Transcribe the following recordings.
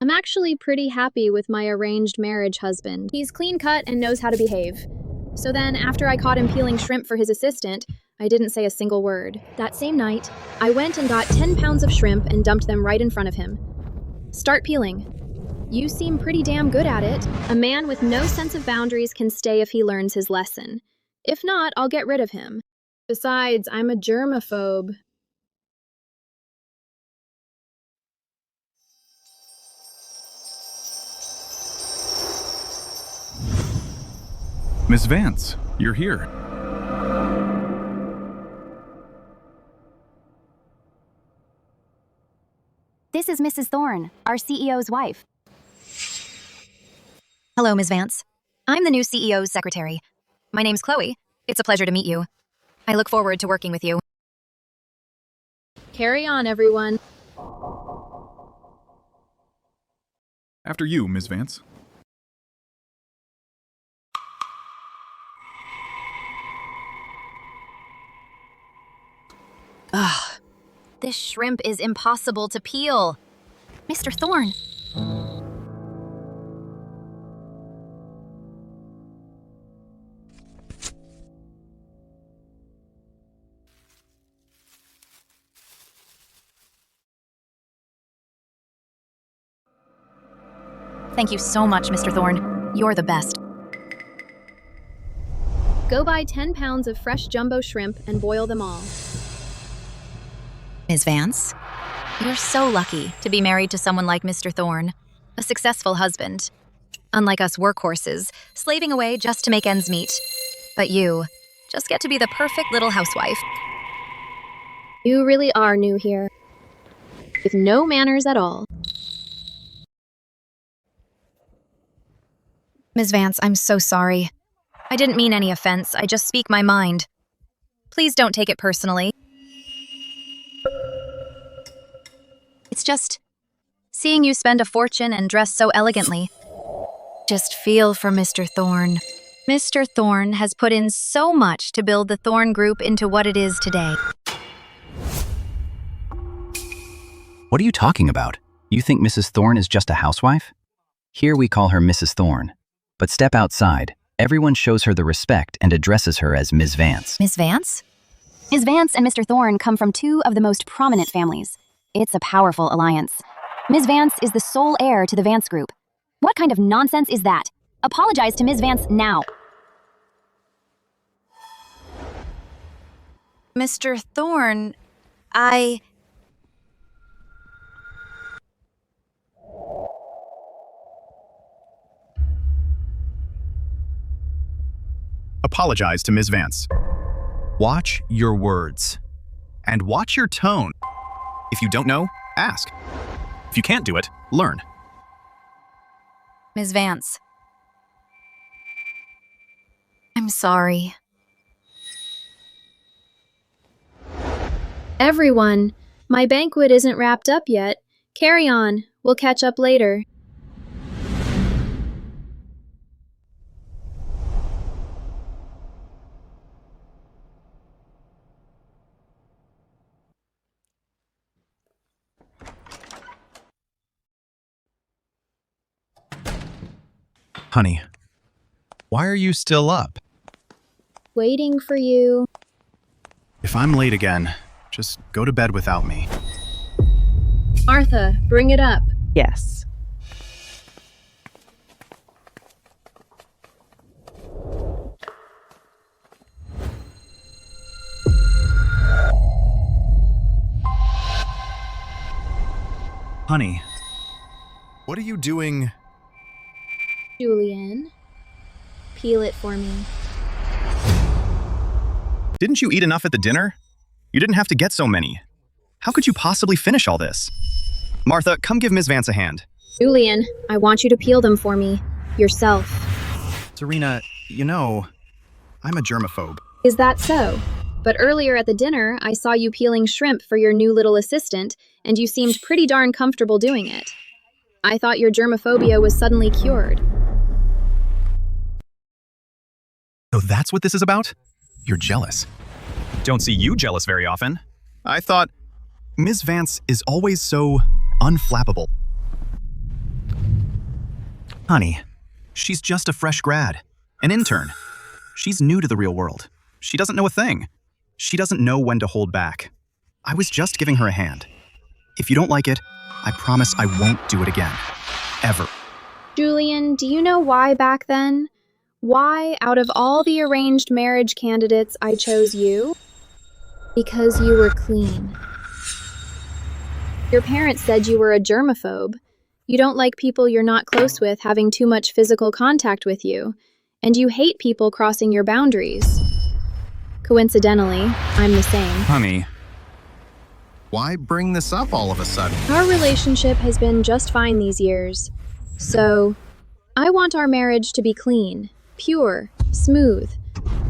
I'm actually pretty happy with my arranged marriage husband. He's clean-cut and knows how to behave. So then, after I caught him peeling shrimp for his assistant, I didn't say a single word. That same night, I went and got 10 pounds of shrimp and dumped them right in front of him. Start peeling. You seem pretty damn good at it. A man with no sense of boundaries can stay if he learns his lesson. If not, I'll get rid of him. Besides, I'm a germaphobe. Miss Vance, you're here. This is Mrs. Thorne, our CEO's wife. Hello, Ms. Vance. I'm the new CEO's secretary. My name's Chloe. It's a pleasure to meet you. I look forward to working with you. Carry on, everyone. After you, Miss Vance. Ugh. This shrimp is impossible to peel. Mr. Thorne. Thank you so much, Mr. Thorne. You're the best. Go buy 10 pounds of fresh jumbo shrimp and boil them all. Ms. Vance, you're so lucky to be married to someone like Mr. Thorne, a successful husband. Unlike us workhorses, slaving away just to make ends meet. But you just get to be the perfect little housewife. You really are new here. With no manners at all. Ms. Vance, I'm so sorry. I didn't mean any offense, I just speak my mind. Please don't take it personally. It's just seeing you spend a fortune and dress so elegantly. Just feel for Mr. Thorne. Mr. Thorne has put in so much to build the Thorne Group into what it is today. What are you talking about? You think Mrs. Thorne is just a housewife? Here we call her Mrs. Thorne. But step outside, everyone shows her the respect and addresses her as Ms. Vance. Ms. Vance? Ms. Vance and Mr. Thorne come from two of the most prominent families. It's a powerful alliance. Ms. Vance is the sole heir to the Vance Group. What kind of nonsense is that? Apologize to Ms. Vance now. Mr. Thorne, Apologize to Ms. Vance. Watch your words. And watch your tone. If you don't know, ask. If you can't do it, learn. Ms. Vance. I'm sorry. Everyone, my banquet isn't wrapped up yet. Carry on. We'll catch up later. Honey, why are you still up? Waiting for you. If I'm late again, just go to bed without me. Martha, bring it up. Yes. Honey, what are you doing? Julian, peel it for me. Didn't you eat enough at the dinner? You didn't have to get so many. How could you possibly finish all this? Martha, come give Ms. Vance a hand. Julian, I want you to peel them for me. Yourself. Serena, you know, I'm a germaphobe. Is that so? But earlier at the dinner, I saw you peeling shrimp for your new little assistant, and you seemed pretty darn comfortable doing it. I thought your germophobia was suddenly cured. So that's what this is about? You're jealous. Don't see you jealous very often. I thought Ms. Vance is always so unflappable. Honey, she's just a fresh grad, an intern. She's new to the real world. She doesn't know a thing. She doesn't know when to hold back. I was just giving her a hand. If you don't like it, I promise I won't do it again. Ever. Julian, do you know why back then? Why, out of all the arranged marriage candidates, I chose you? Because you were clean. Your parents said you were a germaphobe. You don't like people you're not close with having too much physical contact with you, and you hate people crossing your boundaries. Coincidentally, I'm the same. Honey, why bring this up all of a sudden? Our relationship has been just fine these years. So, I want our marriage to be clean, pure, smooth.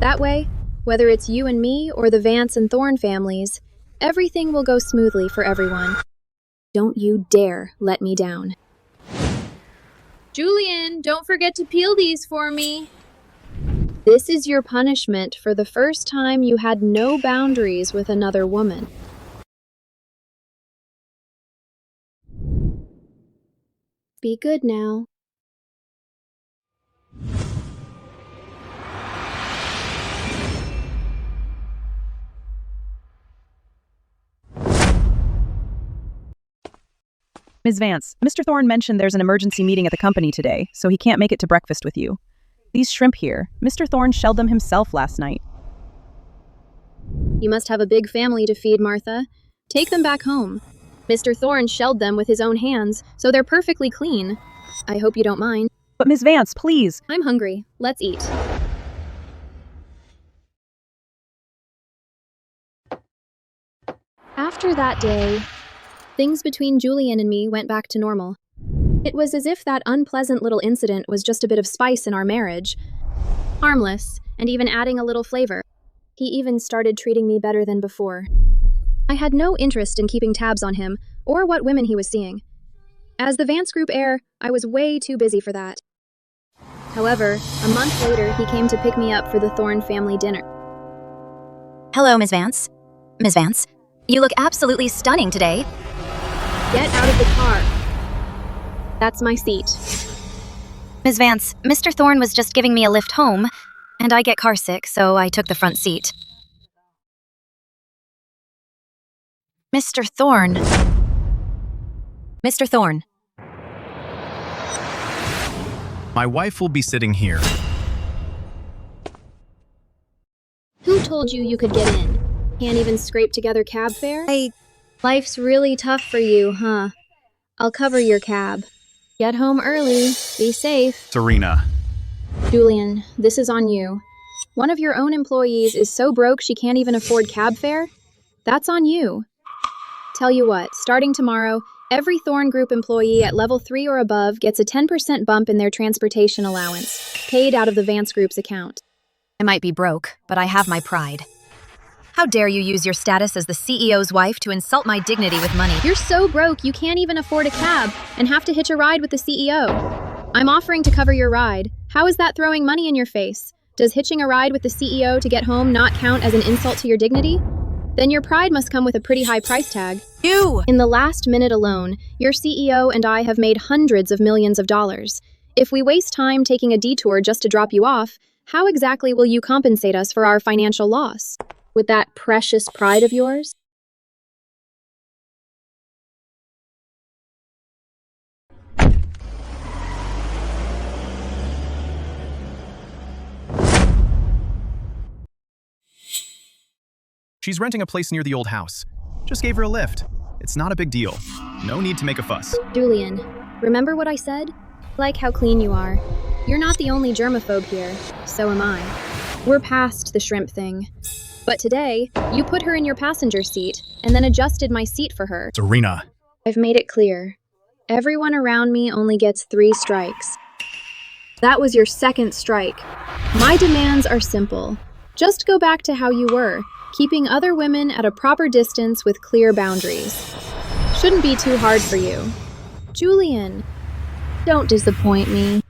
That way, whether it's you and me or the Vance and Thorne families, everything will go smoothly for everyone. Don't you dare let me down. Julian, don't forget to peel these for me. This is your punishment for the first time you had no boundaries with another woman. Be good now. Ms. Vance, Mr. Thorne mentioned there's an emergency meeting at the company today, so he can't make it to breakfast with you. These shrimp here, Mr. Thorne shelled them himself last night. You must have a big family to feed, Martha. Take them back home. Mr. Thorne shelled them with his own hands, so they're perfectly clean. I hope you don't mind. But Ms. Vance, please! I'm hungry. Let's eat. After that day, things between Julian and me went back to normal. It was as if that unpleasant little incident was just a bit of spice in our marriage. Harmless, and even adding a little flavor. He even started treating me better than before. I had no interest in keeping tabs on him, or what women he was seeing. As the Vance Group heir, I was way too busy for that. However, a month later, he came to pick me up for the Thorne family dinner. Hello, Ms. Vance. Ms. Vance, you look absolutely stunning today. Get out of the car. That's my seat. Ms. Vance, Mr. Thorne was just giving me a lift home, and I get carsick, so I took the front seat. Mr. Thorne. Mr. Thorne. My wife will be sitting here. Who told you you could get in? Can't even scrape together cab fare? Life's really tough for you, huh? I'll cover your cab. Get home early. Be safe. Serena. Julian, this is on you. One of your own employees is so broke she can't even afford cab fare? That's on you. Tell you what, starting tomorrow, every Thorne Group employee at level 3 or above gets a 10% bump in their transportation allowance, paid out of the Vance Group's account. I might be broke, but I have my pride. How dare you use your status as the CEO's wife to insult my dignity with money? You're so broke you can't even afford a cab and have to hitch a ride with the CEO. I'm offering to cover your ride. How is that throwing money in your face? Does hitching a ride with the CEO to get home not count as an insult to your dignity? Then your pride must come with a pretty high price tag. In the last minute alone, your CEO and I have made hundreds of millions of dollars. If we waste time taking a detour just to drop you off, how exactly will you compensate us for our financial loss? With that precious pride of yours? She's renting a place near the old house. Just gave her a lift. It's not a big deal. No need to make a fuss. Julian, remember what I said? Like how clean you are. You're not the only germaphobe here. So am I. We're past the shrimp thing. But today, you put her in your passenger seat and then adjusted my seat for her. Serena. I've made it clear. Everyone around me only gets 3 strikes. That was your second strike. My demands are simple. Just go back to how you were, keeping other women at a proper distance with clear boundaries. Shouldn't be too hard for you. Julian, don't disappoint me.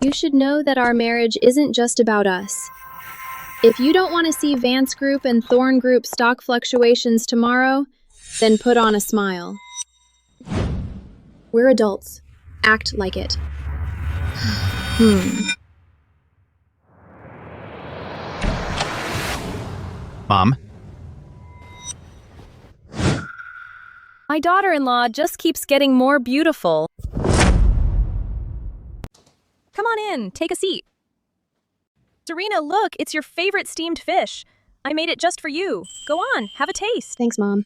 You should know that our marriage isn't just about us. If you don't want to see Vance Group and Thorne Group stock fluctuations tomorrow, then put on a smile. We're adults. Act like it. Mom? My daughter-in-law just keeps getting more beautiful. Come on in, take a seat. Serena, look, it's your favorite steamed fish. I made it just for you. Go on, have a taste. Thanks, Mom.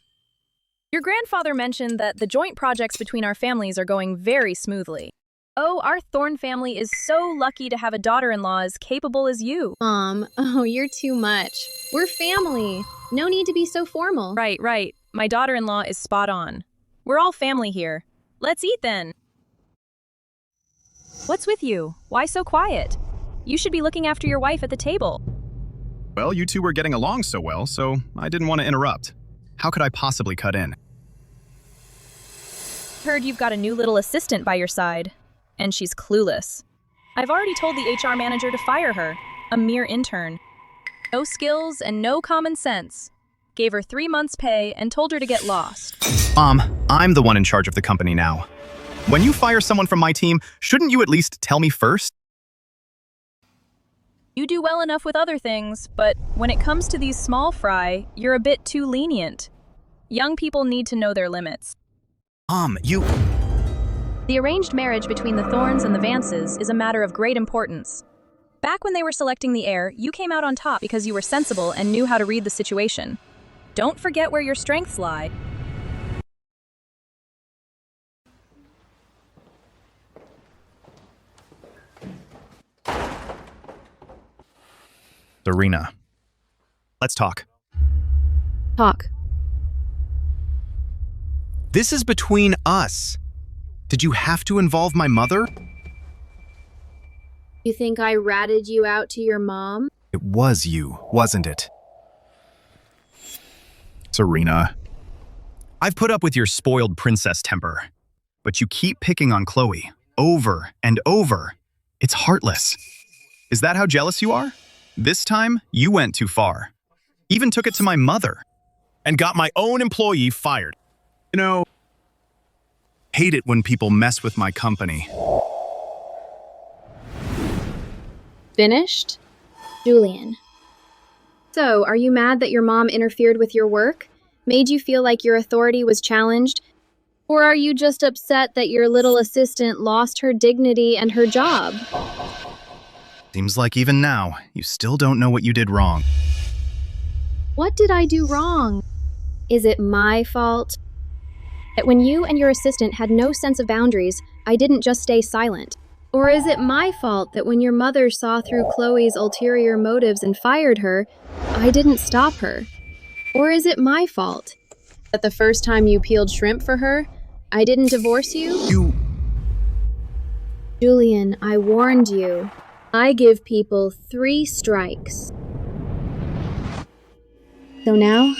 Your grandfather mentioned that the joint projects between our families are going very smoothly. Oh, our Thorne family is so lucky to have a daughter-in-law as capable as you. Mom, oh, you're too much. We're family. No need to be so formal. Right. My daughter-in-law is spot on. We're all family here. Let's eat then. What's with you? Why so quiet? You should be looking after your wife at the table. Well, you two were getting along so well, so I didn't want to interrupt. How could I possibly cut in? Heard you've got a new little assistant by your side, and she's clueless. I've already told the HR manager to fire her, a mere intern. No skills and no common sense. Gave her 3 months' pay and told her to get lost. Mom, I'm the one in charge of the company now. When you fire someone from my team, shouldn't you at least tell me first? You do well enough with other things, but when it comes to these small fry, you're a bit too lenient. Young people need to know their limits. You... The arranged marriage between the Thornes and the Vances is a matter of great importance. Back when they were selecting the heir, you came out on top because you were sensible and knew how to read the situation. Don't forget where your strengths lie. Serena. Let's talk. Talk. This is between us. Did you have to involve my mother? You think I ratted you out to your mom? It was you, wasn't it? Serena. I've put up with your spoiled princess temper, but you keep picking on Chloe over and over. It's heartless. Is that how jealous you are? This time, you went too far. Even took it to my mother. And got my own employee fired. You know, hate it when people mess with my company. Finished? Julian. So, are you mad that your mom interfered with your work? Made you feel like your authority was challenged? Or are you just upset that your little assistant lost her dignity and her job? Seems like even now, you still don't know what you did wrong. What did I do wrong? Is it my fault? That when you and your assistant had no sense of boundaries, I didn't just stay silent? Or is it my fault that when your mother saw through Chloe's ulterior motives and fired her, I didn't stop her? Or is it my fault that the first time you peeled shrimp for her, I didn't divorce you? Julian, I warned you. I give people 3 strikes. So now?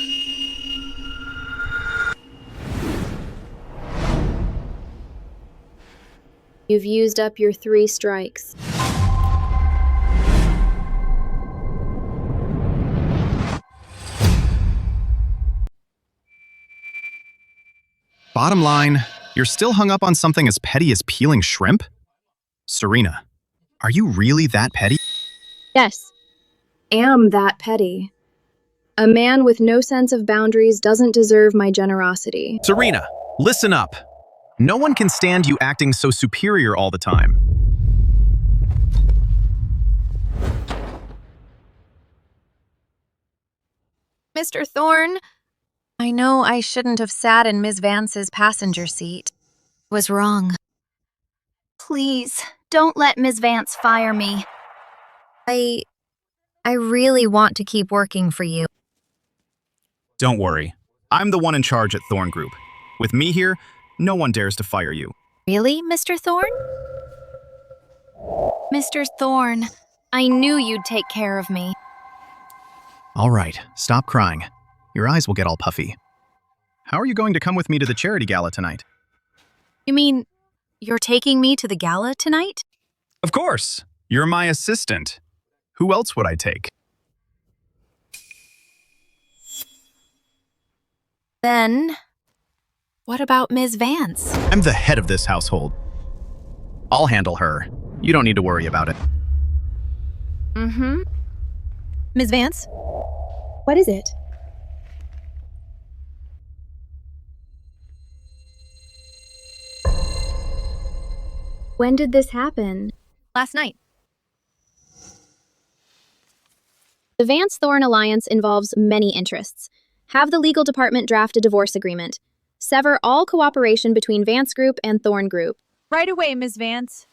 You've used up your 3 strikes. Bottom line, you're still hung up on something as petty as peeling shrimp? Serena, are you really that petty? Yes, am that petty. A man with no sense of boundaries doesn't deserve my generosity. Serena, listen up. No one can stand you acting so superior all the time. Mr. Thorne, I know I shouldn't have sat in Ms. Vance's passenger seat. Was wrong. Please, don't let Ms. Vance fire me. I really want to keep working for you. Don't worry. I'm the one in charge at Thorne Group. With me here, no one dares to fire you. Really, Mr. Thorne? Mr. Thorne, I knew you'd take care of me. All right, stop crying. Your eyes will get all puffy. How are you going to come with me to the charity gala tonight? You mean you're taking me to the gala tonight? Of course. You're my assistant. Who else would I take? Then, what about Ms. Vance? I'm the head of this household. I'll handle her. You don't need to worry about it. Ms. Vance? What is it? When did this happen? Last night. The Vance-Thorne alliance involves many interests. Have the legal department draft a divorce agreement. Sever all cooperation between Vance Group and Thorne Group. Right away, Ms. Vance.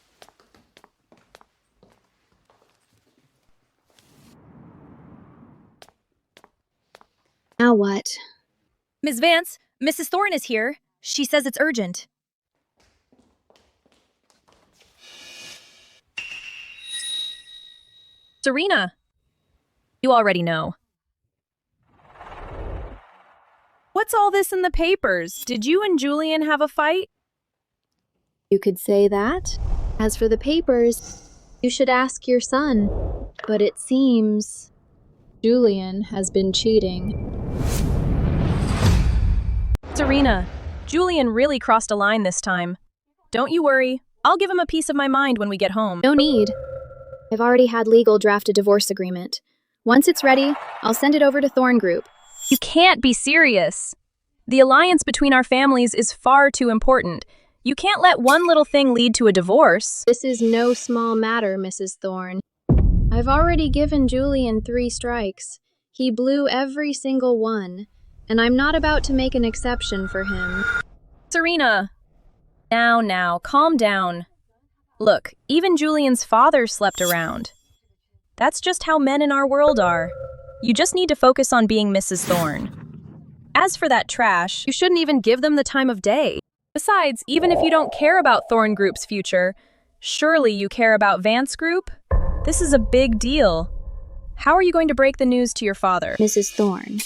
Now what? Ms. Vance, Mrs. Thorne is here. She says it's urgent. Serena. You already know. What's all this in the papers? Did you and Julian have a fight? You could say that. As for the papers, you should ask your son. But it seems Julian has been cheating. Serena, Julian really crossed a line this time. Don't you worry. I'll give him a piece of my mind when we get home. No need. I've already had legal draft a divorce agreement. Once it's ready, I'll send it over to Thorne Group. You can't be serious. The alliance between our families is far too important. You can't let one little thing lead to a divorce. This is no small matter, Mrs. Thorne. I've already given Julian 3 strikes. He blew every single one, and I'm not about to make an exception for him. Serena, now, calm down. Look, even Julian's father slept around. That's just how men in our world are. You just need to focus on being Mrs. Thorne. As for that trash, you shouldn't even give them the time of day. Besides, even if you don't care about Thorne Group's future, surely you care about Vance Group? This is a big deal. How are you going to break the news to your father? Mrs. Thorne.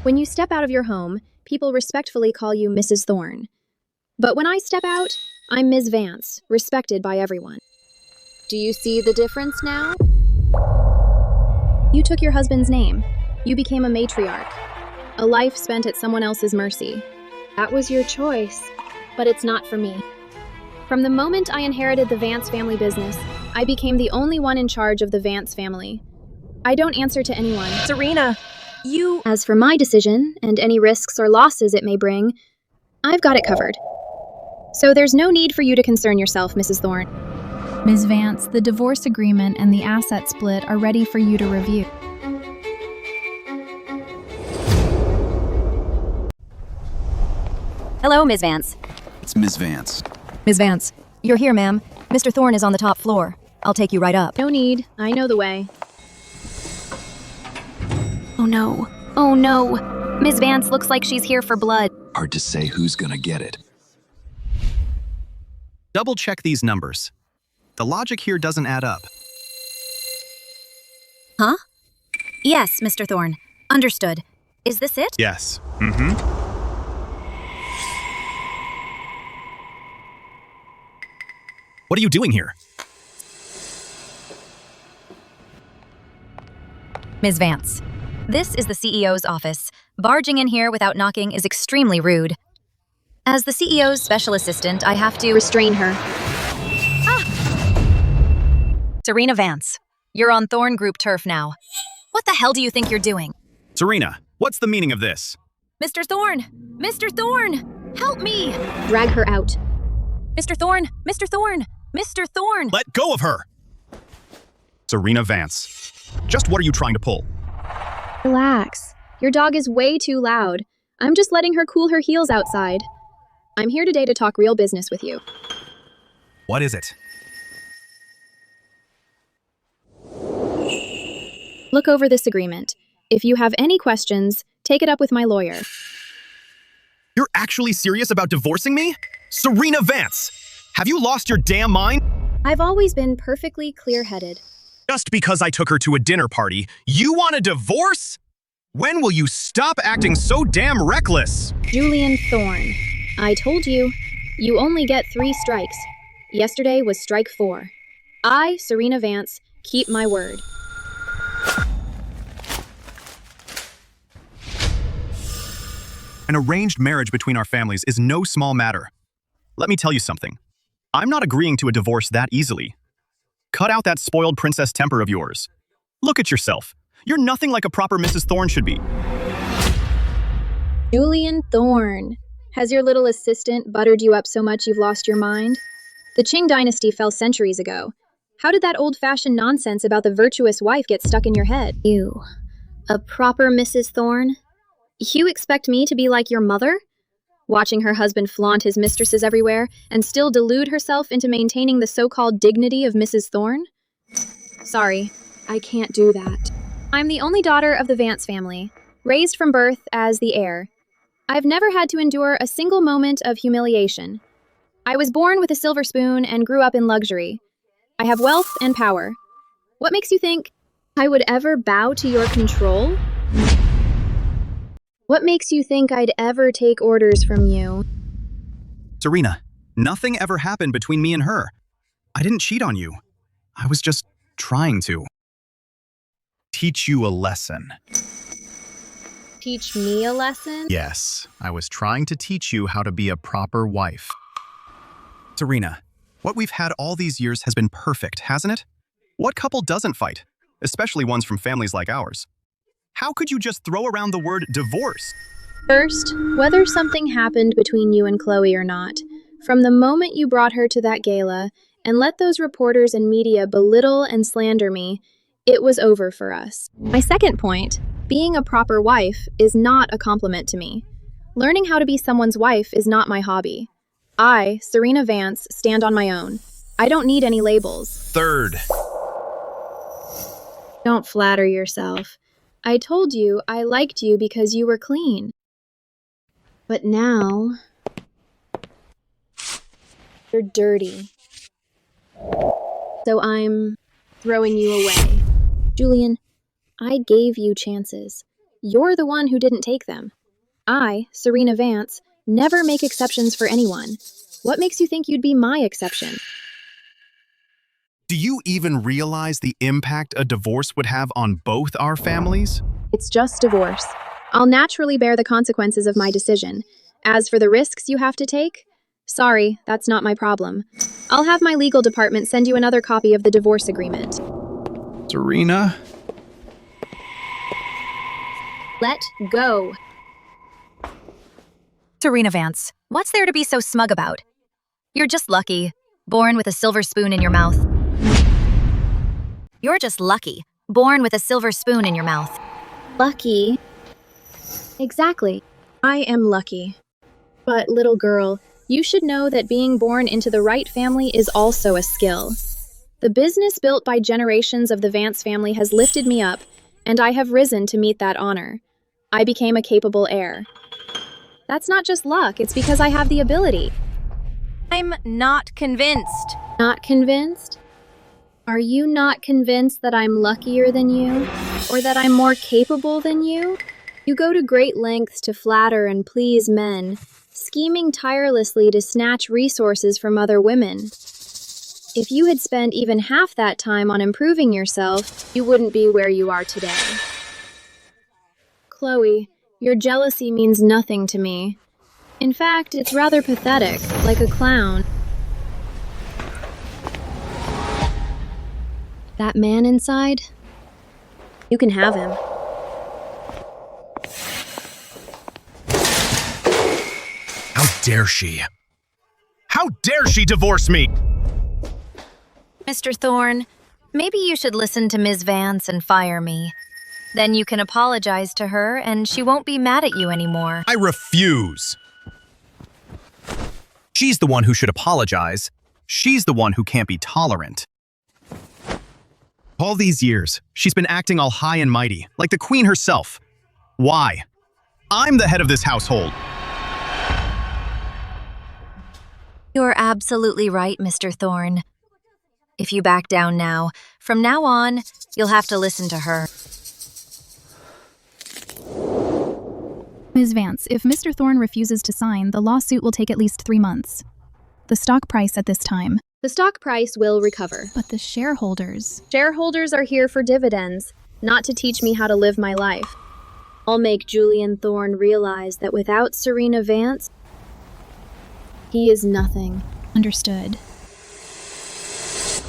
When you step out of your home, people respectfully call you Mrs. Thorne. But when I step out, I'm Ms. Vance, respected by everyone. Do you see the difference now? You took your husband's name. You became a matriarch. A life spent at someone else's mercy. That was your choice, but it's not for me. From the moment I inherited the Vance family business, I became the only one in charge of the Vance family. I don't answer to anyone. Serena, you... As for my decision, and any risks or losses it may bring, I've got it covered. So there's no need for you to concern yourself, Mrs. Thorne. Ms. Vance, the divorce agreement and the asset split are ready for you to review. Hello, Ms. Vance. It's Ms. Vance. Ms. Vance, you're here, ma'am. Mr. Thorne is on the top floor. I'll take you right up. No need. I know the way. Oh no. Oh no. Ms. Vance looks like she's here for blood. Hard to say who's gonna get it. Double check these numbers. The logic here doesn't add up. Huh? Yes, Mr. Thorne. Understood. Is this it? Yes. What are you doing here? Ms. Vance, this is the CEO's office. Barging in here without knocking is extremely rude. As the CEO's special assistant, I have to Restrain her. Serena Vance, you're on Thorne Group turf now. What the hell do you think you're doing? Serena, what's the meaning of this? Mr. Thorne! Mr. Thorne! Help me! Drag her out. Mr. Thorne! Mr. Thorne! Mr. Thorne! Let go of her! Serena Vance, just what are you trying to pull? Relax. Your dog is way too loud. I'm just letting her cool her heels outside. I'm here today to talk real business with you. What is it? Look over this agreement. If you have any questions, take it up with my lawyer. You're actually serious about divorcing me? Serena Vance! Have you lost your damn mind? I've always been perfectly clear-headed. Just because I took her to a dinner party, you want a divorce? When will you stop acting so damn reckless? Julian Thorne. I told you. You only get 3 strikes. Yesterday was strike 4. I, Serena Vance, keep my word. An arranged marriage between our families is no small matter. Let me tell you something. I'm not agreeing to a divorce that easily. Cut out that spoiled princess temper of yours. Look at yourself. You're nothing like a proper Mrs. Thorne should be. Julian Thorne. Has your little assistant buttered you up so much you've lost your mind? The Qing dynasty fell centuries ago. How did that old-fashioned nonsense about the virtuous wife get stuck in your head? You, a proper Mrs. Thorne? You expect me to be like your mother? Watching her husband flaunt his mistresses everywhere and still delude herself into maintaining the so-called dignity of Mrs. Thorne? Sorry, I can't do that. I'm the only daughter of the Vance family, raised from birth as the heir. I've never had to endure a single moment of humiliation. I was born with a silver spoon and grew up in luxury. I have wealth and power. What makes you think I would ever bow to your control? What makes you think I'd ever take orders from you? Serena, nothing ever happened between me and her. I didn't cheat on you. I was just trying to. Teach you a lesson. Teach me a lesson? Yes, I was trying to teach you how to be a proper wife. Serena, what we've had all these years has been perfect, hasn't it? What couple doesn't fight, especially ones from families like ours? How could you just throw around the word divorce? First, whether something happened between you and Chloe or not, from the moment you brought her to that gala and let those reporters and media belittle and slander me, it was over for us. My second point, being a proper wife is not a compliment to me. Learning how to be someone's wife is not my hobby. I, Serena Vance, stand on my own. I don't need any labels. Third. Don't flatter yourself. I told you I liked you because you were clean. But now, you're dirty. So I'm throwing you away. Julian, I gave you chances. You're the one who didn't take them. I, Serena Vance, never make exceptions for anyone. What makes you think you'd be my exception? Do you even realize the impact a divorce would have on both our families? It's just divorce. I'll naturally bear the consequences of my decision. As for the risks you have to take, sorry, that's not my problem. I'll have my legal department send you another copy of the divorce agreement. Serena? Let go. Serena Vance, what's there to be so smug about? You're just lucky, born with a silver spoon in your mouth. You're just lucky, born with a silver spoon in your mouth. Lucky? Exactly. I am lucky. But, little girl, you should know that being born into the right family is also a skill. The business built by generations of the Vance family has lifted me up, and I have risen to meet that honor. I became a capable heir. That's not just luck, it's because I have the ability. I'm not convinced. Not convinced? Are you not convinced that I'm luckier than you? Or that I'm more capable than you? You go to great lengths to flatter and please men, scheming tirelessly to snatch resources from other women. If you had spent even half that time on improving yourself, you wouldn't be where you are today. Chloe, your jealousy means nothing to me. In fact, it's rather pathetic, like a clown. That man inside? You can have him. How dare she? How dare she divorce me? Mr. Thorne, maybe you should listen to Ms. Vance and fire me. Then you can apologize to her and she won't be mad at you anymore. I refuse. She's the one who should apologize. She's the one who can't be tolerant. All these years, she's been acting all high and mighty, like the queen herself. Why? I'm the head of this household. You're absolutely right, Mr. Thorne. If you back down now, from now on, you'll have to listen to her. Ms. Vance, if Mr. Thorne refuses to sign, the lawsuit will take at least 3 months. The stock price at this time. The stock price will recover. But the shareholders. Shareholders are here for dividends, not to teach me how to live my life. I'll make Julian Thorne realize that without Serena Vance, he is nothing. Understood.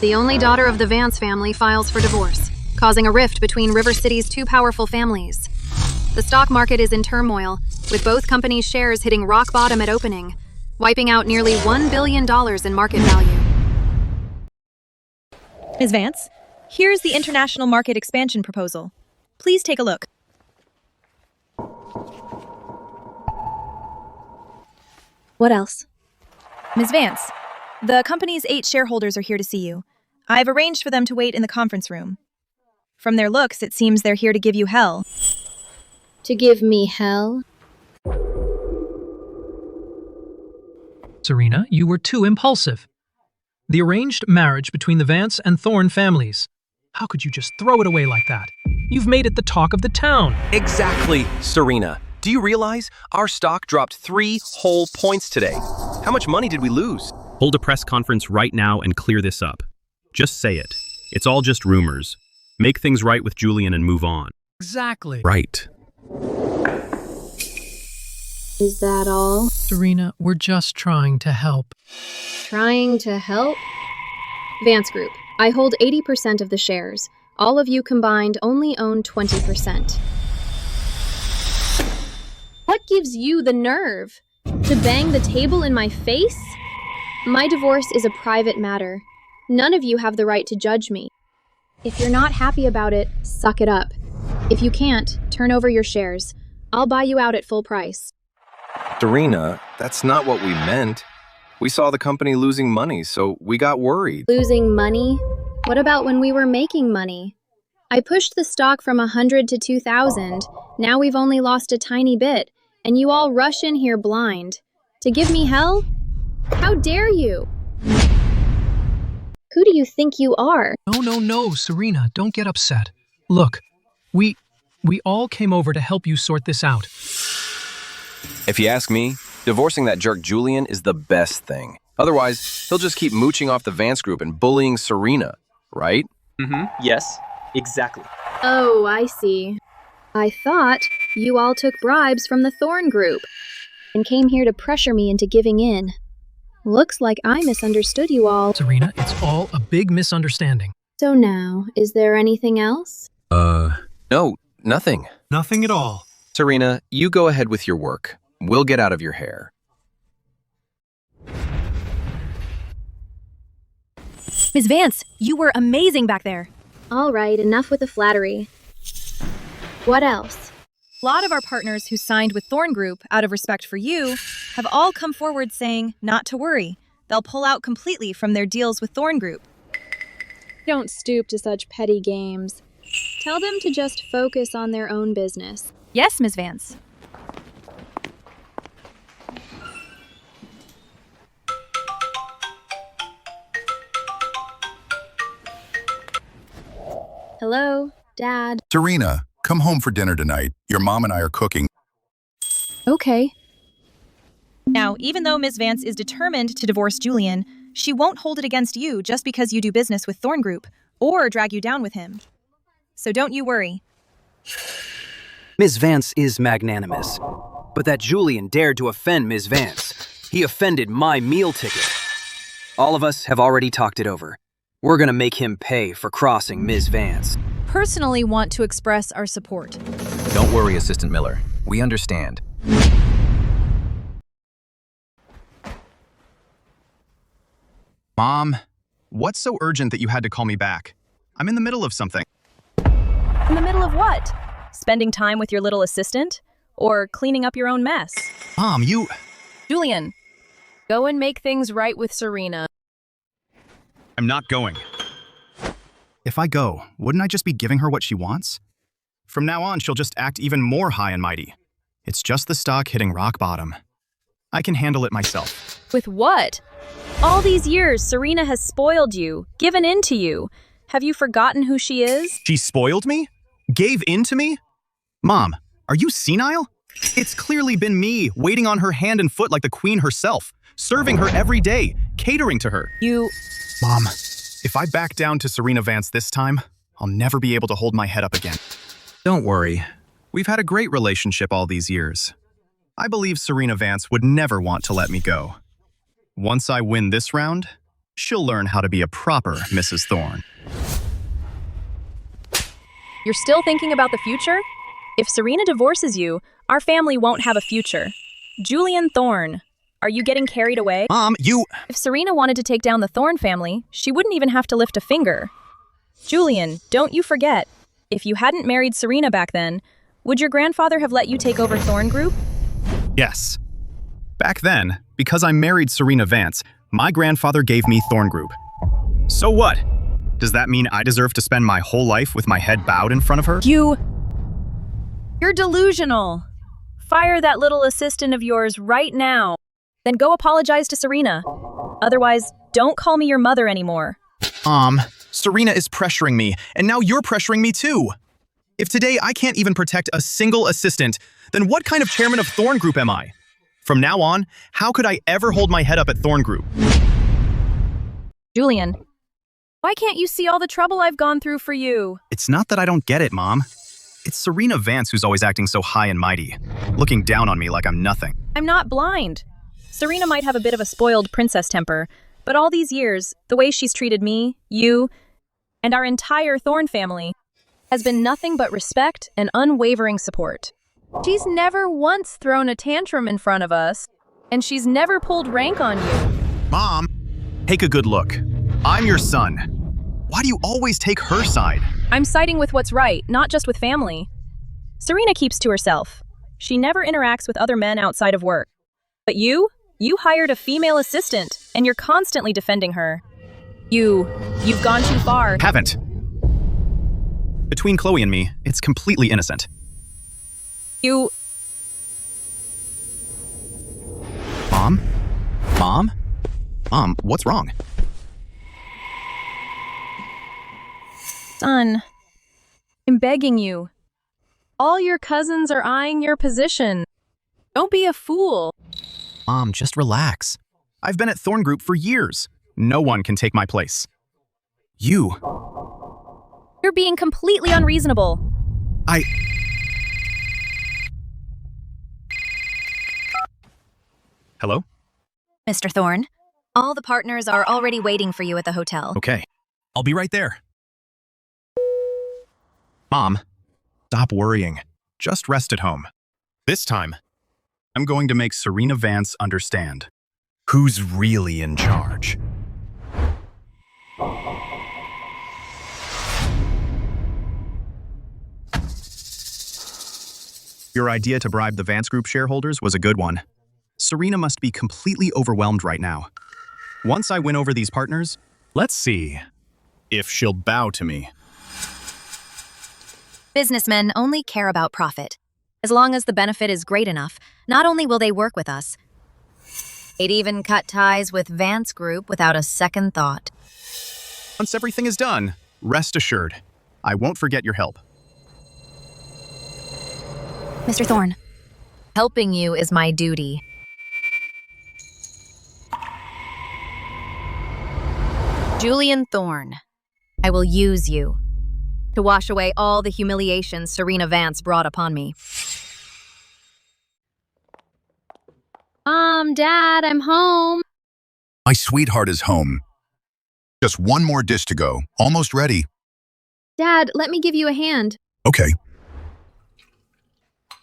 The only daughter of the Vance family files for divorce, causing a rift between River City's two powerful families. The stock market is in turmoil, with both companies' shares hitting rock bottom at opening, wiping out nearly $1 billion in market value. Ms. Vance, here's the international market expansion proposal. Please take a look. What else? Ms. Vance, the company's 8 shareholders are here to see you. I've arranged for them to wait in the conference room. From their looks, it seems they're here to give you hell. To give me hell? Serena, you were too impulsive. The arranged marriage between the Vance and Thorne families. How could you just throw it away like that? You've made it the talk of the town. Exactly, Serena. Do you realize our stock dropped 3 whole points today? How much money did we lose? Hold a press conference right now and clear this up. Just say it. It's all just rumors. Make things right with Julian and move on. Exactly. Right. Is that all? Serena, we're just trying to help. Trying to help? Vance Group, I hold 80% of the shares. All of you combined only own 20%. What gives you the nerve? To bang the table in my face? My divorce is a private matter. None of you have the right to judge me. If you're not happy about it, suck it up. If you can't, turn over your shares. I'll buy you out at full price. Serena, that's not what we meant. We saw the company losing money, so we got worried. Losing money? What about when we were making money? I pushed the stock from 100 to 2,000. Now we've only lost a tiny bit, and you all rush in here blind. To give me hell? How dare you? Who do you think you are? No, Serena, don't get upset. Look, we all came over to help you sort this out. If you ask me, divorcing that jerk Julian is the best thing. Otherwise, he'll just keep mooching off the Vance Group and bullying Serena, right? Yes, exactly. Oh, I see. I thought you all took bribes from the Thorne Group and came here to pressure me into giving in. Looks like I misunderstood you all. Serena, it's all a big misunderstanding. So now, is there anything else? No, nothing. Nothing at all. Serena, you go ahead with your work. We'll get out of your hair. Ms. Vance, you were amazing back there. All right, enough with the flattery. What else? A lot of our partners who signed with Thorne Group out of respect for you have all come forward saying not to worry. They'll pull out completely from their deals with Thorne Group. Don't stoop to such petty games. Tell them to just focus on their own business. Yes, Ms. Vance. Hello, Dad. Serena, come home for dinner tonight. Your mom and I are cooking. Okay. Now, even though Ms. Vance is determined to divorce Julian, she won't hold it against you just because you do business with Thorne Group or drag you down with him. So don't you worry. Ms. Vance is magnanimous, but that Julian dared to offend Ms. Vance. He offended my meal ticket. All of us have already talked it over. We're gonna make him pay for crossing Ms. Vance. Personally want to express our support. Don't worry, Assistant Miller. We understand. Mom, what's so urgent that you had to call me back? I'm in the middle of something. In the middle of what? Spending time with your little assistant? Or cleaning up your own mess? Mom, you... Julian, go and make things right with Serena. I'm not going. If I go, wouldn't I just be giving her what she wants? From now on, she'll just act even more high and mighty. It's just the stock hitting rock bottom. I can handle it myself. With what? All these years, Serena has spoiled you, given in to you. Have you forgotten who she is? She spoiled me? Gave in to me? Mom, are you senile? It's clearly been me, waiting on her hand and foot like the queen herself, serving her every day, catering to her. Mom, if I back down to Serena Vance this time, I'll never be able to hold my head up again. Don't worry. We've had a great relationship all these years. I believe Serena Vance would never want to let me go. Once I win this round, she'll learn how to be a proper Mrs. Thorne. You're still thinking about the future? If Serena divorces you, our family won't have a future. Julian Thorne, are you getting carried away? Mom, If Serena wanted to take down the Thorne family, she wouldn't even have to lift a finger. Julian, don't you forget, if you hadn't married Serena back then, would your grandfather have let you take over Thorne Group? Yes. Back then, because I married Serena Vance, my grandfather gave me Thorne Group. So what? Does that mean I deserve to spend my whole life with my head bowed in front of her? You're delusional. Fire that little assistant of yours right now. Then go apologize to Serena. Otherwise, don't call me your mother anymore. Serena is pressuring me, and now you're pressuring me too. If today I can't even protect a single assistant, then what kind of chairman of Thorne Group am I? From now on, how could I ever hold my head up at Thorne Group? Julian, why can't you see all the trouble I've gone through for you? It's not that I don't get it, Mom. It's Serena Vance who's always acting so high and mighty, looking down on me like I'm nothing. I'm not blind. Serena might have a bit of a spoiled princess temper, but all these years, the way she's treated me, you, and our entire Thorne family has been nothing but respect and unwavering support. She's never once thrown a tantrum in front of us, and she's never pulled rank on you. Mom, take a good look. I'm your son. Why do you always take her side? I'm siding with what's right, not just with family. Serena keeps to herself. She never interacts with other men outside of work. But you hired a female assistant, and you're constantly defending her. You've gone too far. Haven't. Between Chloe and me, it's completely innocent. Mom? Mom? Mom, what's wrong? Son, I'm begging you. All your cousins are eyeing your position. Don't be a fool. Mom, just relax. I've been at Thorne Group for years. No one can take my place. You're being completely unreasonable. Hello? Mr. Thorne, all the partners are already waiting for you at the hotel. Okay. I'll be right there. Mom, stop worrying. Just rest at home. This time, I'm going to make Serena Vance understand who's really in charge. Your idea to bribe the Vance Group shareholders was a good one. Serena must be completely overwhelmed right now. Once I win over these partners, let's see if she'll bow to me. Businessmen only care about profit. As long as the benefit is great enough, not only will they work with us, they'd even cut ties with Vance Group without a second thought. Once everything is done, rest assured, I won't forget your help. Mr. Thorne, helping you is my duty. Julian Thorne, I will use you to wash away all the humiliations Serena Vance brought upon me. Dad, I'm home. My sweetheart is home. Just one more dish to go. Almost ready. Dad, let me give you a hand. Okay.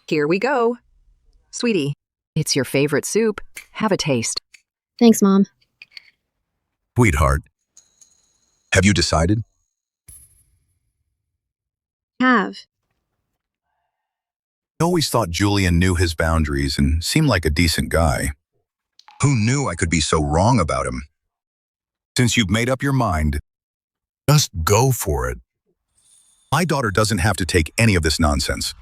Here we go. Sweetie, it's your favorite soup. Have a taste. Thanks, Mom. Sweetheart, have you decided? Have. I always thought Julian knew his boundaries and seemed like a decent guy. Who knew I could be so wrong about him? Since you've made up your mind, just go for it. My daughter doesn't have to take any of this nonsense.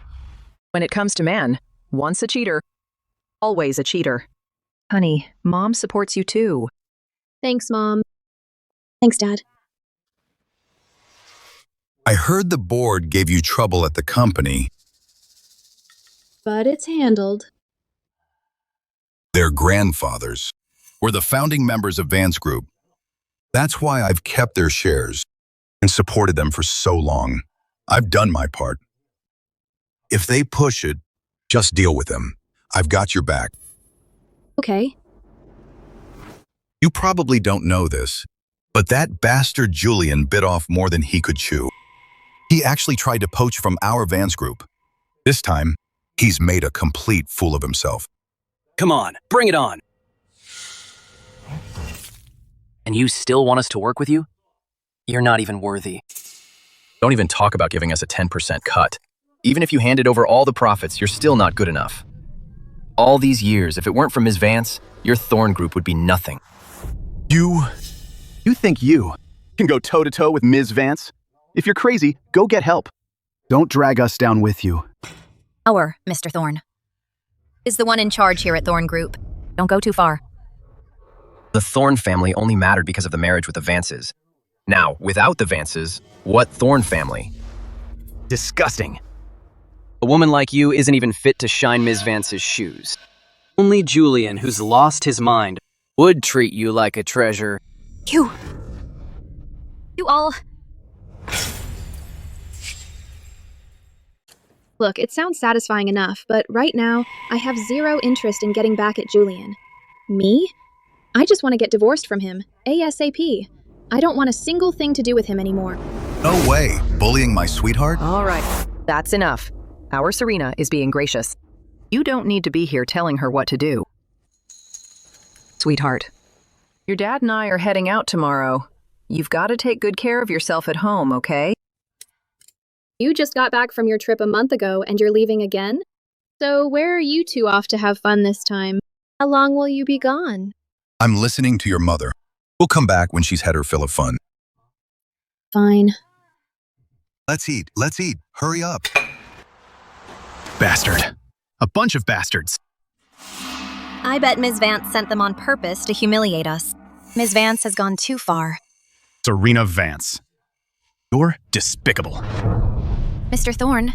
When it comes to man, once a cheater, always a cheater. Honey, Mom supports you too. Thanks, Mom. Thanks, Dad. I heard the board gave you trouble at the company. But it's handled. Their grandfathers were the founding members of Vance Group. That's why I've kept their shares and supported them for so long. I've done my part. If they push it, just deal with them. I've got your back. Okay. You probably don't know this, but that bastard Julian bit off more than he could chew. He actually tried to poach from our Vance group. This time, he's made a complete fool of himself. Come on, bring it on. And you still want us to work with you? You're not even worthy. Don't even talk about giving us a 10% cut. Even if you handed over all the profits, you're still not good enough. All these years, if it weren't for Ms. Vance, your Thorne group would be nothing. You think you can go toe-to-toe with Ms. Vance? If you're crazy, go get help. Don't drag us down with you. Our Mr. Thorne is the one in charge here at Thorne Group. Don't go too far. The Thorne family only mattered because of the marriage with the Vances. Now, without the Vances, what Thorne family? Disgusting. A woman like you isn't even fit to shine Ms. Vance's shoes. Only Julian, who's lost his mind, would treat you like a treasure. You all... Look, it sounds satisfying enough, but right now, I have zero interest in getting back at Julian. Me? I just want to get divorced from him, ASAP. I don't want a single thing to do with him anymore. No way. Bullying my sweetheart? All right, that's enough. Our Serena is being gracious. You don't need to be here telling her what to do. Sweetheart, your dad and I are heading out tomorrow. You've got to take good care of yourself at home, okay? You just got back from your trip a month ago and you're leaving again? So where are you two off to have fun this time? How long will you be gone? I'm listening to your mother. We'll come back when she's had her fill of fun. Fine. Let's eat. Hurry up. Bastard. A bunch of bastards. I bet Ms. Vance sent them on purpose to humiliate us. Ms. Vance has gone too far. Serena Vance. You're despicable. Mr. Thorne,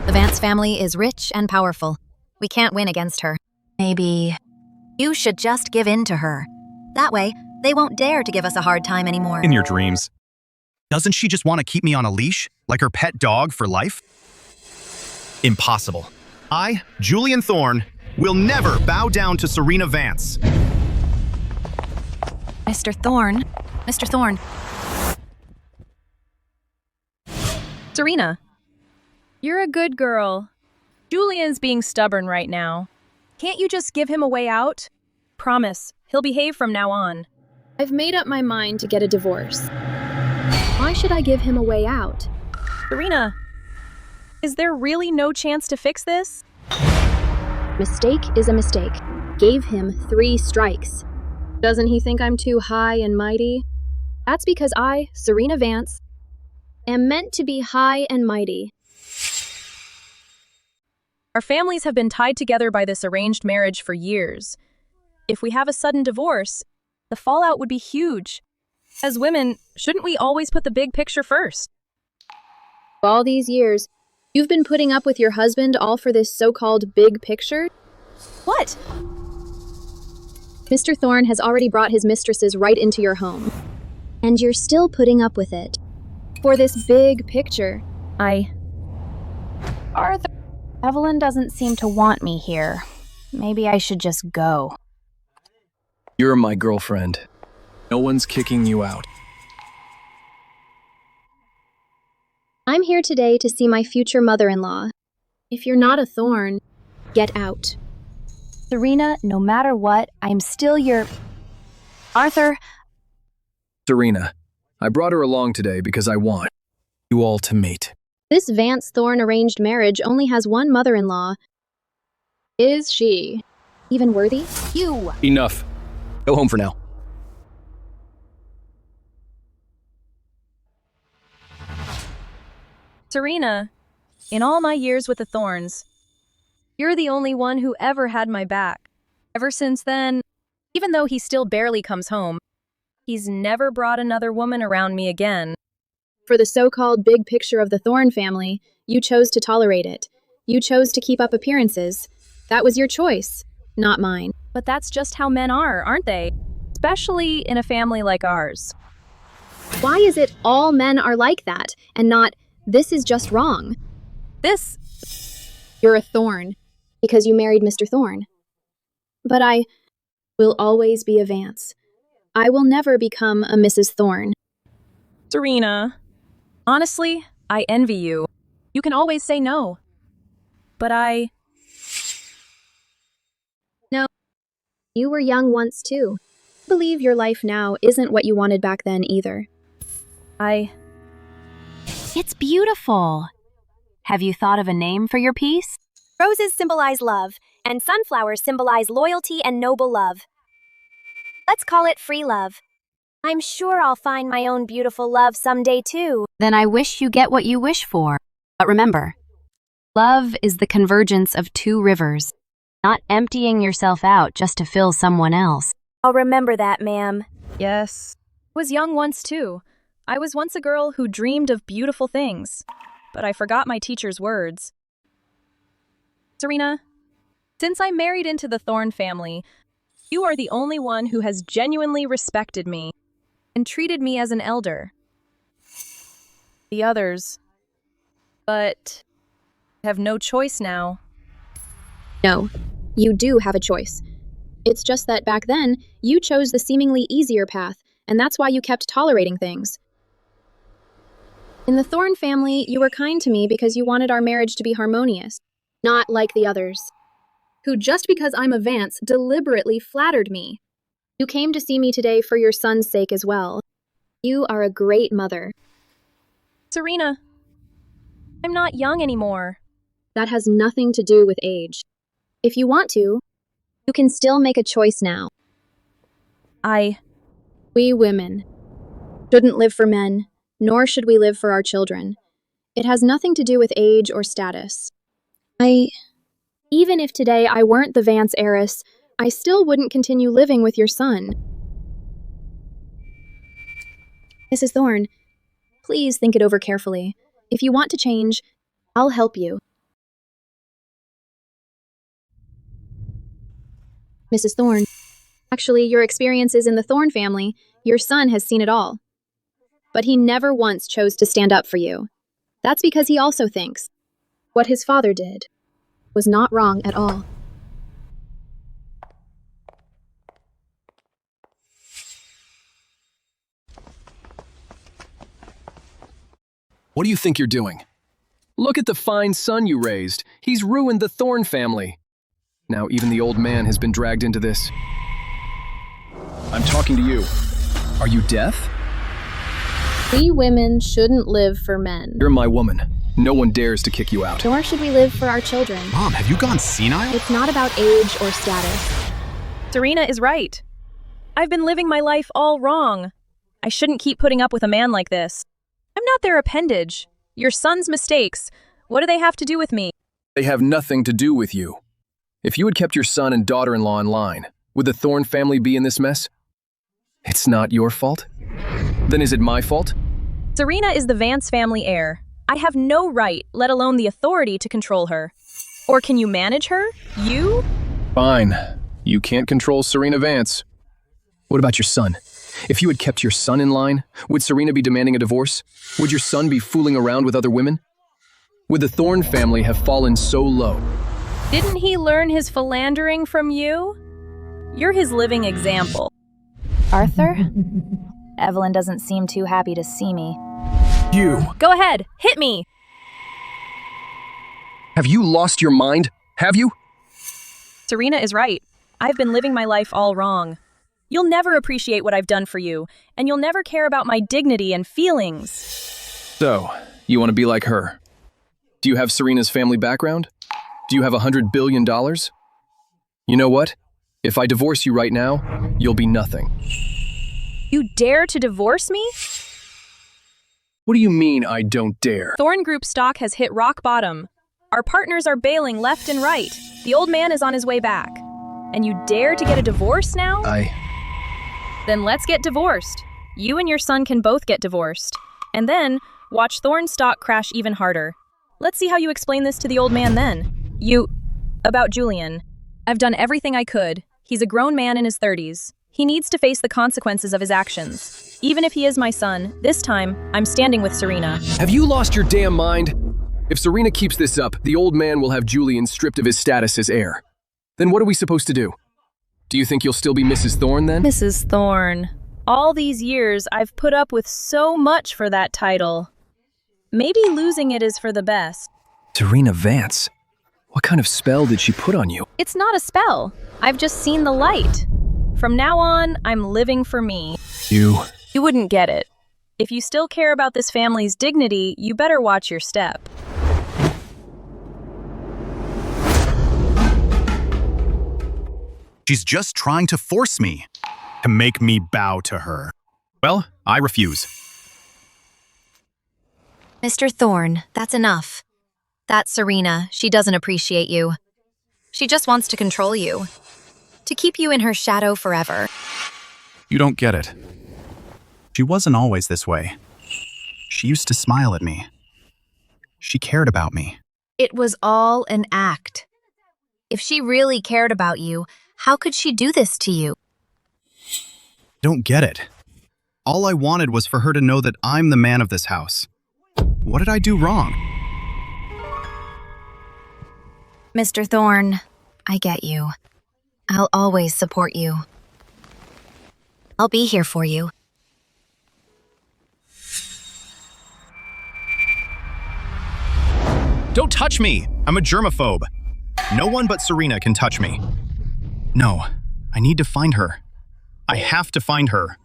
the Vance family is rich and powerful. We can't win against her. Maybe you should just give in to her. That way, they won't dare to give us a hard time anymore. In your dreams. Doesn't she just want to keep me on a leash, like her pet dog for life? Impossible. I, Julian Thorne, will never bow down to Serena Vance. Mr. Thorne. Mr. Thorne. Serena, you're a good girl. Julian's being stubborn right now. Can't you just give him a way out? Promise, he'll behave from now on. I've made up my mind to get a divorce. Why should I give him a way out? Serena, is there really no chance to fix this? Mistake is a mistake. Gave him 3 strikes. Doesn't he think I'm too high and mighty? That's because I, Serena Vance, am meant to be high and mighty. Our families have been tied together by this arranged marriage for years. If we have a sudden divorce, the fallout would be huge. As women, shouldn't we always put the big picture first? All these years, you've been putting up with your husband all for this so-called big picture? What? Mr. Thorne has already brought his mistresses right into your home. And you're still putting up with it. For this big picture. Arthur, Evelyn doesn't seem to want me here. Maybe I should just go. You're my girlfriend. No one's kicking you out. I'm here today to see my future mother-in-law. If you're not a Thorne, get out. Serena, no matter what, I'm still your... Arthur... Serena, I brought her along today because I want you all to mate. This Vance-Thorne arranged marriage only has one mother-in-law. Is she even worthy? You! Enough. Go home for now. Serena, in all my years with the Thornes, you're the only one who ever had my back. Ever since then, even though he still barely comes home, he's never brought another woman around me again. For the so-called big picture of the Thorne family, you chose to tolerate it. You chose to keep up appearances. That was your choice, not mine. But that's just how men are, aren't they? Especially in a family like ours. Why is it all men are like that, and not, this is just wrong? This You're a Thorne, because you married Mr. Thorne. But I will always be a Vance. I will never become a Mrs. Thorne. Serena, honestly, I envy you. You can always say no. But No. You were young once too. I believe your life now isn't what you wanted back then either. It's beautiful. Have you thought of a name for your piece? Roses symbolize love, and sunflowers symbolize loyalty and noble love. Let's call it free love. I'm sure I'll find my own beautiful love someday too. Then I wish you get what you wish for. But remember, love is the convergence of two rivers, not emptying yourself out just to fill someone else. I'll remember that, ma'am. yes, I was young once too. I was once a girl who dreamed of beautiful things, but I forgot my teacher's words. Serena, since I married into the Thorne family, you are the only one who has genuinely respected me and treated me as an elder. The others, but have no choice now. No, you do have a choice. It's just that back then, you chose the seemingly easier path, and that's why you kept tolerating things. In the Thorne family, you were kind to me because you wanted our marriage to be harmonious, not like the others, who just because I'm a Vance deliberately flattered me. You came to see me today for your son's sake as well. You are a great mother. Serena, I'm not young anymore. That has nothing to do with age. If you want to, you can still make a choice now. We women shouldn't live for men, nor should we live for our children. It has nothing to do with age or status. Even if today I weren't the Vance heiress, I still wouldn't continue living with your son. Mrs. Thorne, please think it over carefully. If you want to change, I'll help you. Mrs. Thorne, actually, your experiences in the Thorne family, your son has seen it all. But he never once chose to stand up for you. That's because he also thinks what his father did was not wrong at all. What do you think you're doing? Look at the fine son you raised. He's ruined the Thorne family. Now even the old man has been dragged into this. I'm talking to you. Are you deaf? We women shouldn't live for men. You're my woman. No one dares to kick you out. Nor should we live for our children. Mom, have you gone senile? It's not about age or status. Serena is right. I've been living my life all wrong. I shouldn't keep putting up with a man like this. I'm not their appendage. Your son's mistakes. What do they have to do with me? They have nothing to do with you. If you had kept your son and daughter-in-law in line, would the Thorne family be in this mess? It's not your fault? Then is it my fault? Serena is the Vance family heir. I have no right, let alone the authority, to control her. Or can you manage her? You? Fine. You can't control Serena Vance. What about your son? If you had kept your son in line, would Serena be demanding a divorce? Would your son be fooling around with other women? Would the Thorne family have fallen so low? Didn't he learn his philandering from you? You're his living example. Arthur? Evelyn doesn't seem too happy to see me. You! Go ahead, hit me! Have you lost your mind? Have you? Serena is right. I've been living my life all wrong. You'll never appreciate what I've done for you, and you'll never care about my dignity and feelings. So, you want to be like her? Do you have Serena's family background? Do you have $100 billion? You know what? If I divorce you right now, you'll be nothing. You dare to divorce me? What do you mean, I don't dare? Thorne Group stock has hit rock bottom. Our partners are bailing left and right. The old man is on his way back. And you dare to get a divorce now? Then let's get divorced. You and your son can both get divorced. And then, watch Thorne stock crash even harder. Let's see how you explain this to the old man then. About Julian. I've done everything I could. He's a grown man in his 30s. He needs to face the consequences of his actions. Even if he is my son, this time, I'm standing with Serena. Have you lost your damn mind? If Serena keeps this up, the old man will have Julian stripped of his status as heir. Then what are we supposed to do? Do you think you'll still be Mrs. Thorne then? Mrs. Thorne. All these years, I've put up with so much for that title. Maybe losing it is for the best. Serena Vance? What kind of spell did she put on you? It's not a spell. I've just seen the light. From now on, I'm living for me. You wouldn't get it. If you still care about this family's dignity, you better watch your step. She's just trying to force me, to make me bow to her. Well, I refuse. Mr. Thorne, that's enough. That's Serena. She doesn't appreciate you. She just wants to control you. To keep you in her shadow forever. You don't get it. She wasn't always this way. She used to smile at me. She cared about me. It was all an act. If she really cared about you, how could she do this to you? Don't get it. All I wanted was for her to know that I'm the man of this house. What did I do wrong? Mr. Thorne, I get you. I'll always support you. I'll be here for you. Don't touch me! I'm a germaphobe. No one but Serena can touch me. No, I need to find her. I have to find her.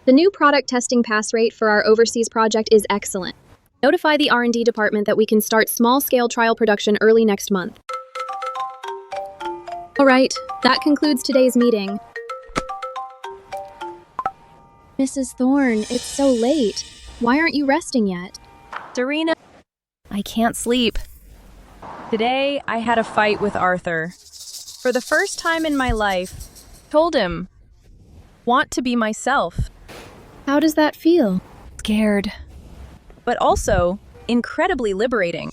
The new product testing pass rate for our overseas project is excellent. Notify the R&D department that we can start small-scale trial production early next month. All right, that concludes today's meeting. Mrs. Thorne, it's so late. Why aren't you resting yet? Serena, I can't sleep. Today, I had a fight with Arthur. For the first time in my life, told him, want to be myself. How does that feel? Scared. But also, incredibly liberating.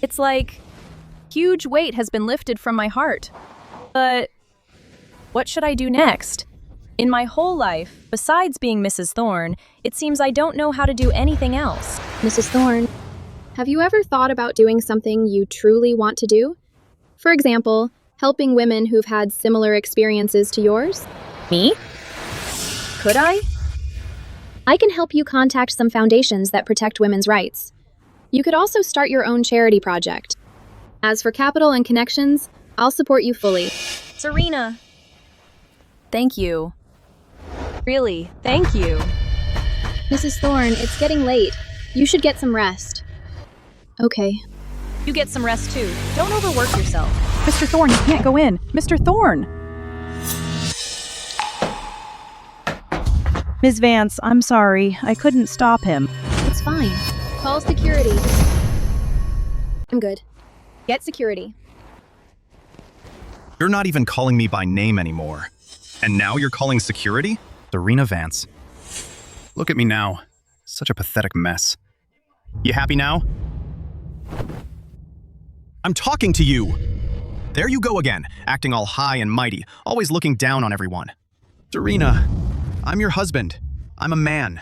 It's like, huge weight has been lifted from my heart. But what should I do next? In my whole life, besides being Mrs. Thorne, it seems I don't know how to do anything else. Mrs. Thorne, have you ever thought about doing something you truly want to do? For example, helping women who've had similar experiences to yours? Me? Could I? I can help you contact some foundations that protect women's rights. You could also start your own charity project. As for capital and connections, I'll support you fully. Serena. Thank you. Really, thank you. Mrs. Thorne, it's getting late. You should get some rest. Okay. You get some rest too. Don't overwork yourself. Mr. Thorne, you can't go in. Mr. Thorne! Ms. Vance, I'm sorry. I couldn't stop him. It's fine. Call security. I'm good. Get security. You're not even calling me by name anymore. And now you're calling security? Serena Vance. Look at me now. Such a pathetic mess. You happy now? I'm talking to you! There you go again, acting all high and mighty, always looking down on everyone. Serena, I'm your husband. I'm a man.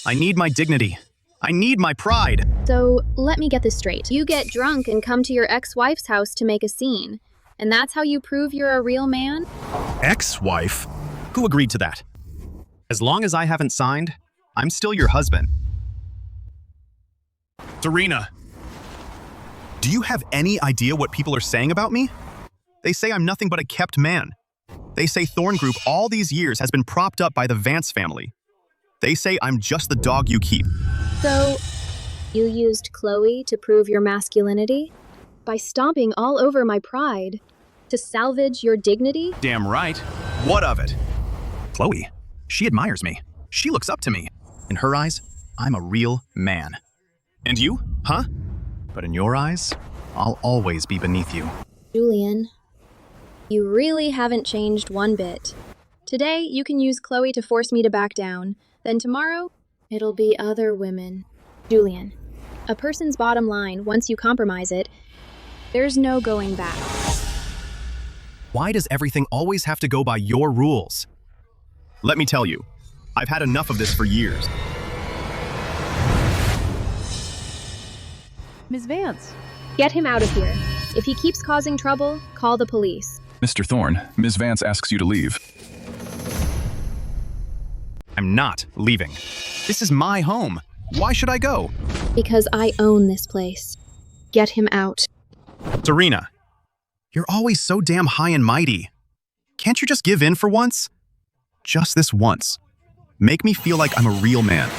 I need my dignity. I need my pride. So, let me get this straight. You get drunk and come to your ex-wife's house to make a scene. And that's how you prove you're a real man? Ex-wife? Who agreed to that? As long as I haven't signed, I'm still your husband. Serena, do you have any idea what people are saying about me? They say I'm nothing but a kept man. They say Thorne Group all these years has been propped up by the Vance family. They say I'm just the dog you keep. So, you used Chloe to prove your masculinity? By stomping all over my pride? To salvage your dignity? Damn right. What of it? Chloe, she admires me. She looks up to me. In her eyes, I'm a real man. And you, huh? But in your eyes, I'll always be beneath you. Julian, you really haven't changed one bit. Today, you can use Chloe to force me to back down. Then tomorrow, it'll be other women. Julian, a person's bottom line, once you compromise it, there's no going back. Why does everything always have to go by your rules? Let me tell you, I've had enough of this for years. Ms. Vance. Get him out of here. If he keeps causing trouble, call the police. Mr. Thorne, Ms. Vance asks you to leave. I'm not leaving. This is my home. Why should I go? Because I own this place. Get him out. Serena, you're always so damn high and mighty. Can't you just give in for once? Just this once. Make me feel like I'm a real man.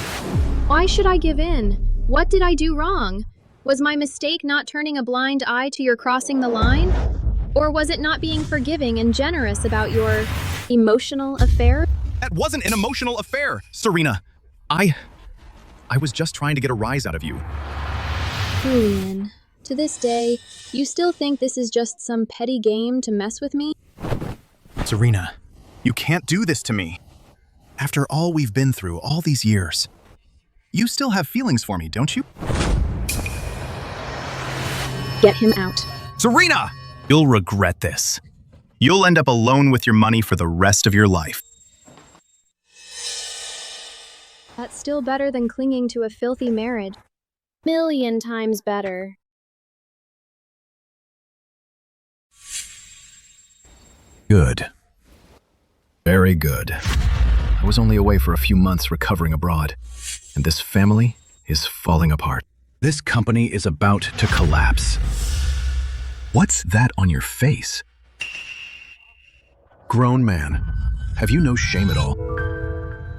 Why should I give in? What did I do wrong? Was my mistake not turning a blind eye to your crossing the line? Or was it not being forgiving and generous about your emotional affair? That wasn't an emotional affair, Serena. I was just trying to get a rise out of you. Julian, to this day, you still think this is just some petty game to mess with me? Serena, you can't do this to me. After all we've been through all these years, you still have feelings for me, don't you? Get him out. Serena! You'll regret this. You'll end up alone with your money for the rest of your life. That's still better than clinging to a filthy marriage. Million times better. Good. Very good. I was only away for a few months recovering abroad, and this family is falling apart. This company is about to collapse. What's that on your face? Grown man, have you no shame at all?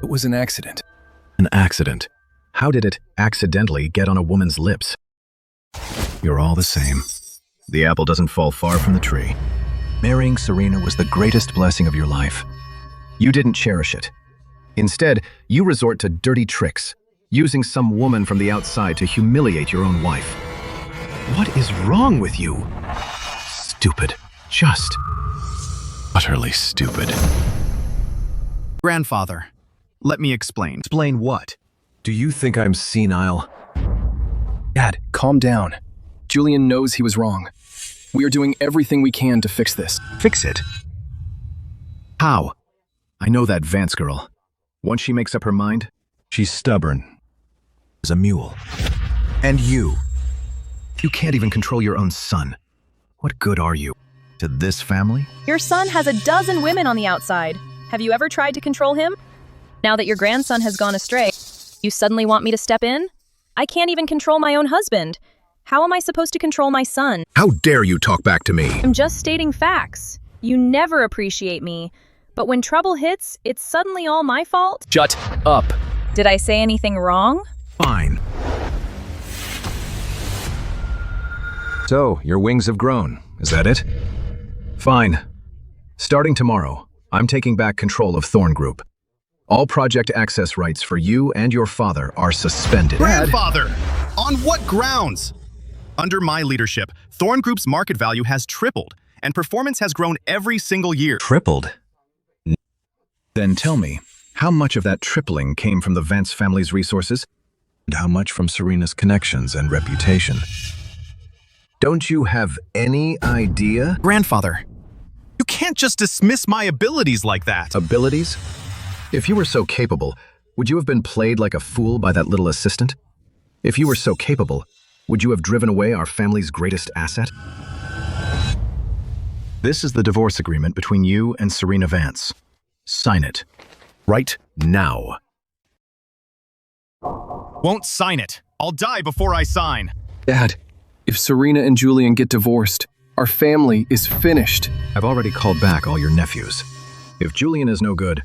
It was an accident. An accident? How did it accidentally get on a woman's lips? You're all the same. The apple doesn't fall far from the tree. Marrying Serena was the greatest blessing of your life. You didn't cherish it. Instead, you resort to dirty tricks, using some woman from the outside to humiliate your own wife. What is wrong with you? Stupid. Just utterly stupid. Grandfather, let me explain. Explain what? Do you think I'm senile? Dad, calm down. Julian knows he was wrong. We are doing everything we can to fix this. Fix it? How? I know that Vance girl. Once she makes up her mind, she's stubborn as a mule. And you can't even control your own son. What good are you to this family? Your son has a dozen women on the outside. Have you ever tried to control him? Now that your grandson has gone astray, you suddenly want me to step in? I can't even control my own husband. How am I supposed to control my son? How dare you talk back to me? I'm just stating facts. You never appreciate me. But when trouble hits, it's suddenly all my fault? Shut up. Did I say anything wrong? Fine. So, your wings have grown. Is that it? Fine. Starting tomorrow, I'm taking back control of Thorne Group. All project access rights for you and your father are suspended. Grandfather! On what grounds? Under my leadership, Thorne Group's market value has tripled, and performance has grown every single year. Tripled? Then tell me, how much of that tripling came from the Vance family's resources, and how much from Serena's connections and reputation? Don't you have any idea? Grandfather, you can't just dismiss my abilities like that. Abilities? If you were so capable, would you have been played like a fool by that little assistant? If you were so capable, would you have driven away our family's greatest asset? This is the divorce agreement between you and Serena Vance. Sign it. Right now. Won't sign it. I'll die before I sign. Dad, if Serena and Julian get divorced, our family is finished. I've already called back all your nephews. If Julian is no good,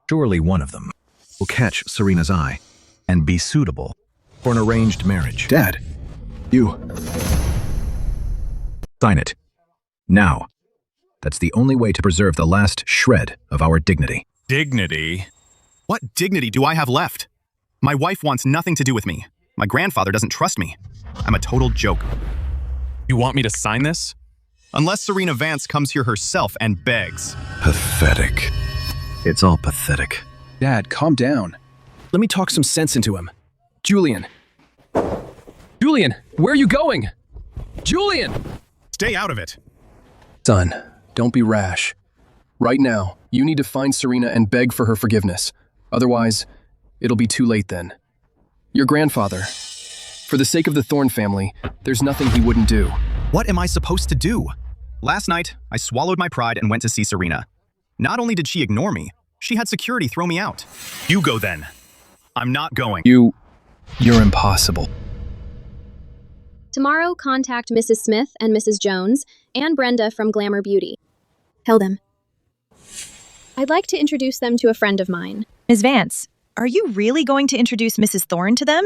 surely one of them will catch Serena's eye and be suitable for an arranged marriage. Dad, you. Sign it. Now. That's the only way to preserve the last shred of our dignity. Dignity? What dignity do I have left? My wife wants nothing to do with me. My grandfather doesn't trust me. I'm a total joke. You want me to sign this? Unless Serena Vance comes here herself and begs. Pathetic. It's all pathetic. Dad, calm down. Let me talk some sense into him. Julian. Julian, where are you going? Julian! Stay out of it. Son, don't be rash. Right now, you need to find Serena and beg for her forgiveness. Otherwise, it'll be too late then. Your grandfather, For the sake of the Thorne family, there's nothing he wouldn't do. What am I supposed to do? Last night, I swallowed my pride and went to see Serena. Not only did she ignore me, she had security throw me out. You go then. I'm not going. You're impossible. Tomorrow, contact Mrs. Smith and Mrs. Jones and Brenda from Glamour Beauty. Tell them. I'd like to introduce them to a friend of mine. Ms. Vance, are you really going to introduce Mrs. Thorne to them?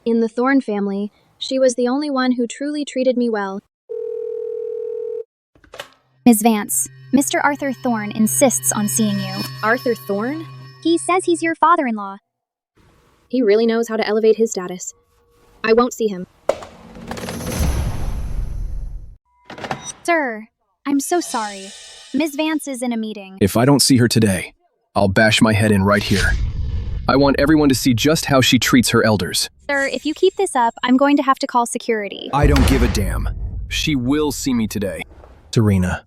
In the Thorne family, she was the only one who truly treated me well. Ms. Vance, Mr. Arthur Thorne insists on seeing you. Arthur Thorne? He says he's your father-in-law. He really knows how to elevate his status. I won't see him. Sir, I'm so sorry. Ms. Vance is in a meeting. If I don't see her today, I'll bash my head in right here. I want everyone to see just how she treats her elders. Sir, if you keep this up, I'm going to have to call security. I don't give a damn. She will see me today. Serena,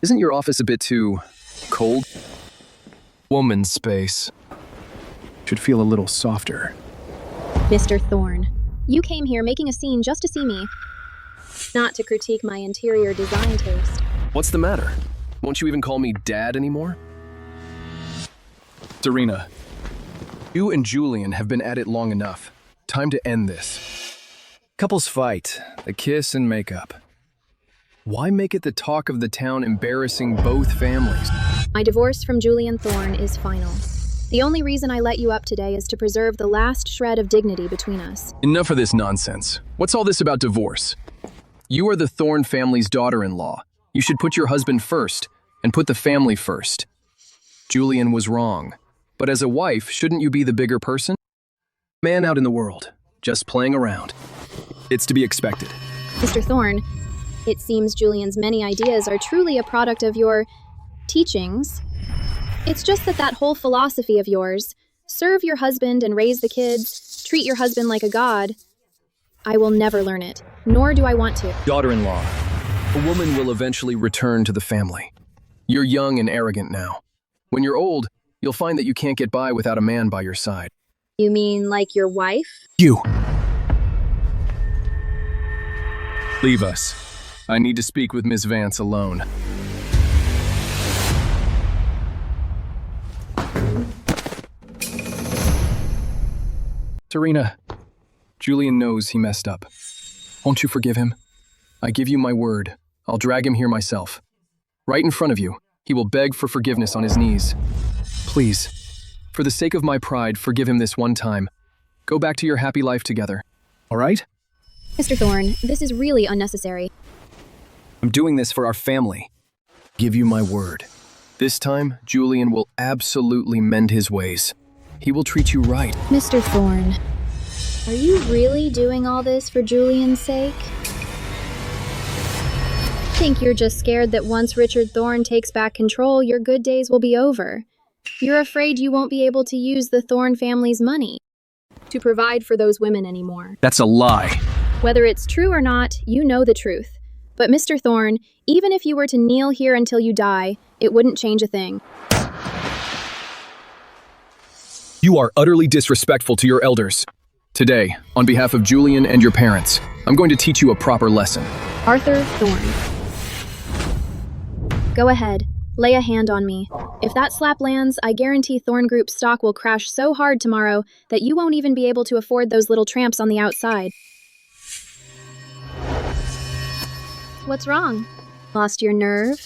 isn't your office a bit too cold? Woman's space should feel a little softer. Mr. Thorne, you came here making a scene just to see me, not to critique my interior design taste. What's the matter? Won't you even call me Dad anymore? Serena, you and Julian have been at it long enough. Time to end this. Couples fight, the kiss and makeup. Why make it the talk of the town, embarrassing both families? My divorce from Julian Thorne is final. The only reason I let you up today is to preserve the last shred of dignity between us. Enough of this nonsense. What's all this about divorce? You are the Thorne family's daughter-in-law. You should put your husband first, and put the family first. Julian was wrong. But as a wife, shouldn't you be the bigger person? Man out in the world, just playing around. It's to be expected. Mr. Thorne, it seems Julian's many ideas are truly a product of your teachings. It's just that whole philosophy of yours, serve your husband and raise the kids, treat your husband like a god, I will never learn it, nor do I want to. Daughter-in-law, a woman will eventually return to the family. You're young and arrogant now. When you're old, you'll find that you can't get by without a man by your side. You mean like your wife? You! Leave us. I need to speak with Miss Vance alone. Serena, Julian knows he messed up. Won't you forgive him? I give you my word. I'll drag him here myself. Right in front of you, he will beg for forgiveness on his knees. Please, for the sake of my pride, forgive him this one time. Go back to your happy life together. All right? Mr. Thorne, this is really unnecessary. I'm doing this for our family. Give you my word. This time, Julian will absolutely mend his ways. He will treat you right. Mr. Thorne, are you really doing all this for Julian's sake? Think you're just scared that once Richard Thorne takes back control, your good days will be over. You're afraid you won't be able to use the Thorne family's money to provide for those women anymore. That's a lie. Whether it's true or not, you know the truth. But Mr. Thorne, even if you were to kneel here until you die, it wouldn't change a thing. You are utterly disrespectful to your elders. Today, on behalf of Julian and your parents, I'm going to teach you a proper lesson. Arthur Thorne. Go ahead. Lay a hand on me. If that slap lands, I guarantee Thorne Group's stock will crash so hard tomorrow that you won't even be able to afford those little tramps on the outside. What's wrong? Lost your nerve?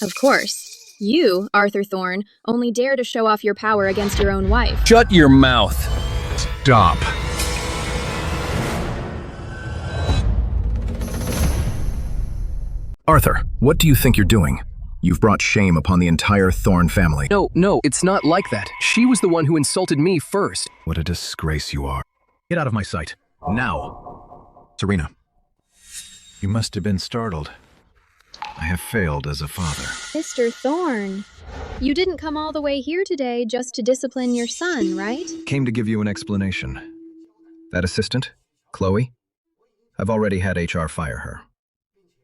Of course. You, Arthur Thorne, only dare to show off your power against your own wife. Shut your mouth. Stop. Arthur, what do you think you're doing? You've brought shame upon the entire Thorne family. No, it's not like that. She was the one who insulted me first. What a disgrace you are. Get out of my sight. Now. Serena, you must have been startled. I have failed as a father. Mr. Thorne, you didn't come all the way here today just to discipline your son, right? Came to give you an explanation. That assistant, Chloe, I've already had HR fire her.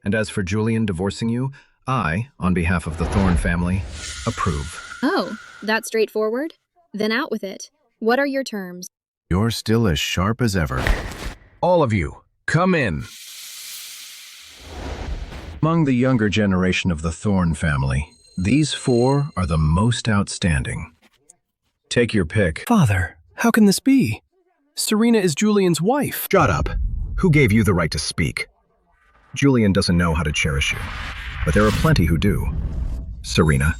And as for Julian divorcing you, I, on behalf of the Thorne family, approve. Oh, that's straightforward? Then out with it. What are your terms? You're still as sharp as ever. All of you, come in. Among the younger generation of the Thorne family, these four are the most outstanding. Take your pick. Father, how can this be? Serena is Julian's wife. Shut up. Who gave you the right to speak? Julian doesn't know how to cherish you, but there are plenty who do. Serena,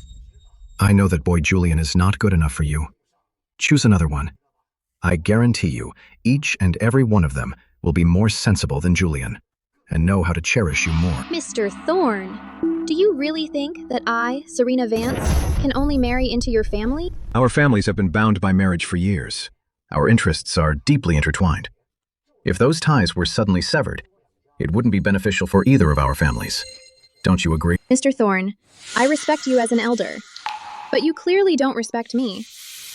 I know that boy Julian is not good enough for you. Choose another one. I guarantee you, each and every one of them will be more sensible than Julian, and know how to cherish you more. Mr. Thorne, do you really think that I, Serena Vance, can only marry into your family? Our families have been bound by marriage for years. Our interests are deeply intertwined. If those ties were suddenly severed, it wouldn't be beneficial for either of our families. Don't you agree? Mr. Thorne, I respect you as an elder, but you clearly don't respect me.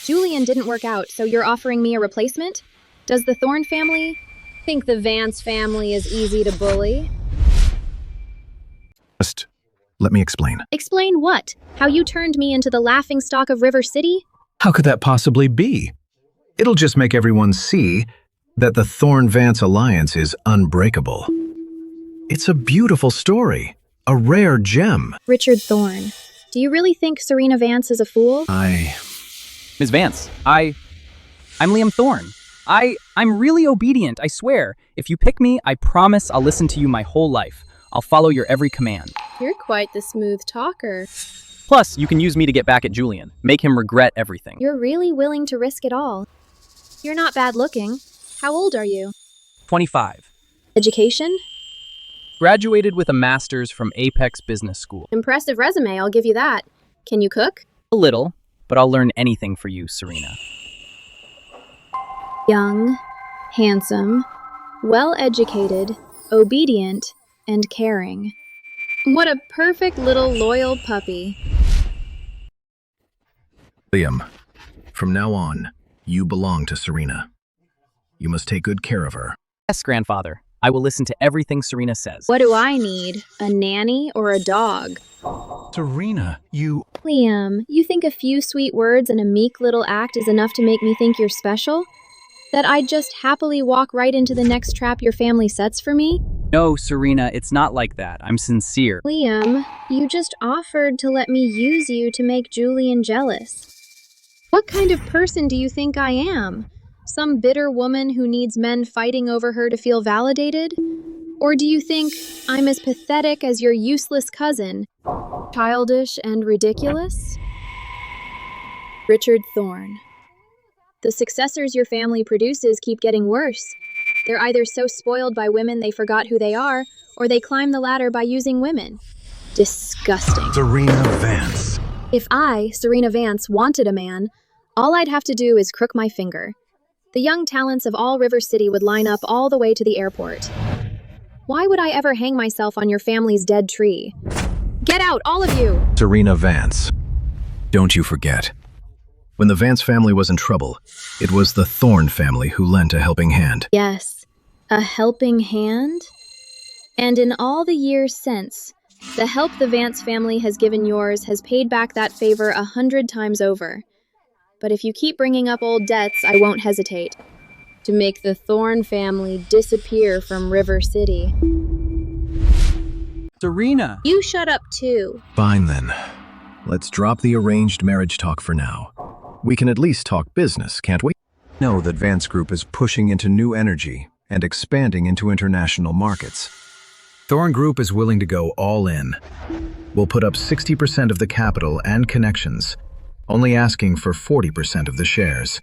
Julian didn't work out, so you're offering me a replacement? Does the Thorne family think the Vance family is easy to bully? Just let me explain. Explain what? How you turned me into the laughingstock of River City? How could that possibly be? It'll just make everyone see that the Thorne-Vance alliance is unbreakable. It's a beautiful story, a rare gem. Richard Thorne, do you really think Serena Vance is a fool? Ms. Vance, I'm Liam Thorne. I'm really obedient, I swear. If you pick me, I promise I'll listen to you my whole life. I'll follow your every command. You're quite the smooth talker. Plus, you can use me to get back at Julian. Make him regret everything. You're really willing to risk it all. You're not bad looking. How old are you? 25. Education? Graduated with a master's from Apex Business School. Impressive resume, I'll give you that. Can you cook? A little, but I'll learn anything for you, Serena. Young, handsome, well-educated, obedient, and caring. What a perfect little loyal puppy. Liam, from now on, you belong to Serena. You must take good care of her. Yes, grandfather. I will listen to everything Serena says. What do I need? A nanny or a dog? Serena, you... Liam, you think a few sweet words and a meek little act is enough to make me think you're special? That I'd just happily walk right into the next trap your family sets for me? No, Serena, it's not like that. I'm sincere. Liam, you just offered to let me use you to make Julian jealous. What kind of person do you think I am? Some bitter woman who needs men fighting over her to feel validated? Or do you think I'm as pathetic as your useless cousin? Childish and ridiculous? Richard Thorne. The successors your family produces keep getting worse. They're either so spoiled by women they forgot who they are, or they climb the ladder by using women. Disgusting. Serena Vance. If I, Serena Vance, wanted a man, all I'd have to do is crook my finger. The young talents of all River City would line up all the way to the airport. Why would I ever hang myself on your family's dead tree? Get out, all of you! Serena Vance. Don't you forget. When the Vance family was in trouble, it was the Thorne family who lent a helping hand. Yes, a helping hand? And in all the years since, the help the Vance family has given yours has paid back that favor 100 times over. But if you keep bringing up old debts, I won't hesitate to make the Thorne family disappear from River City. Serena! You shut up too. Fine then. Let's drop the arranged marriage talk for now. We can at least talk business, can't we? Know that Vance Group is pushing into new energy and expanding into international markets. Thorne Group is willing to go all in. We'll put up 60% of the capital and connections, only asking for 40% of the shares.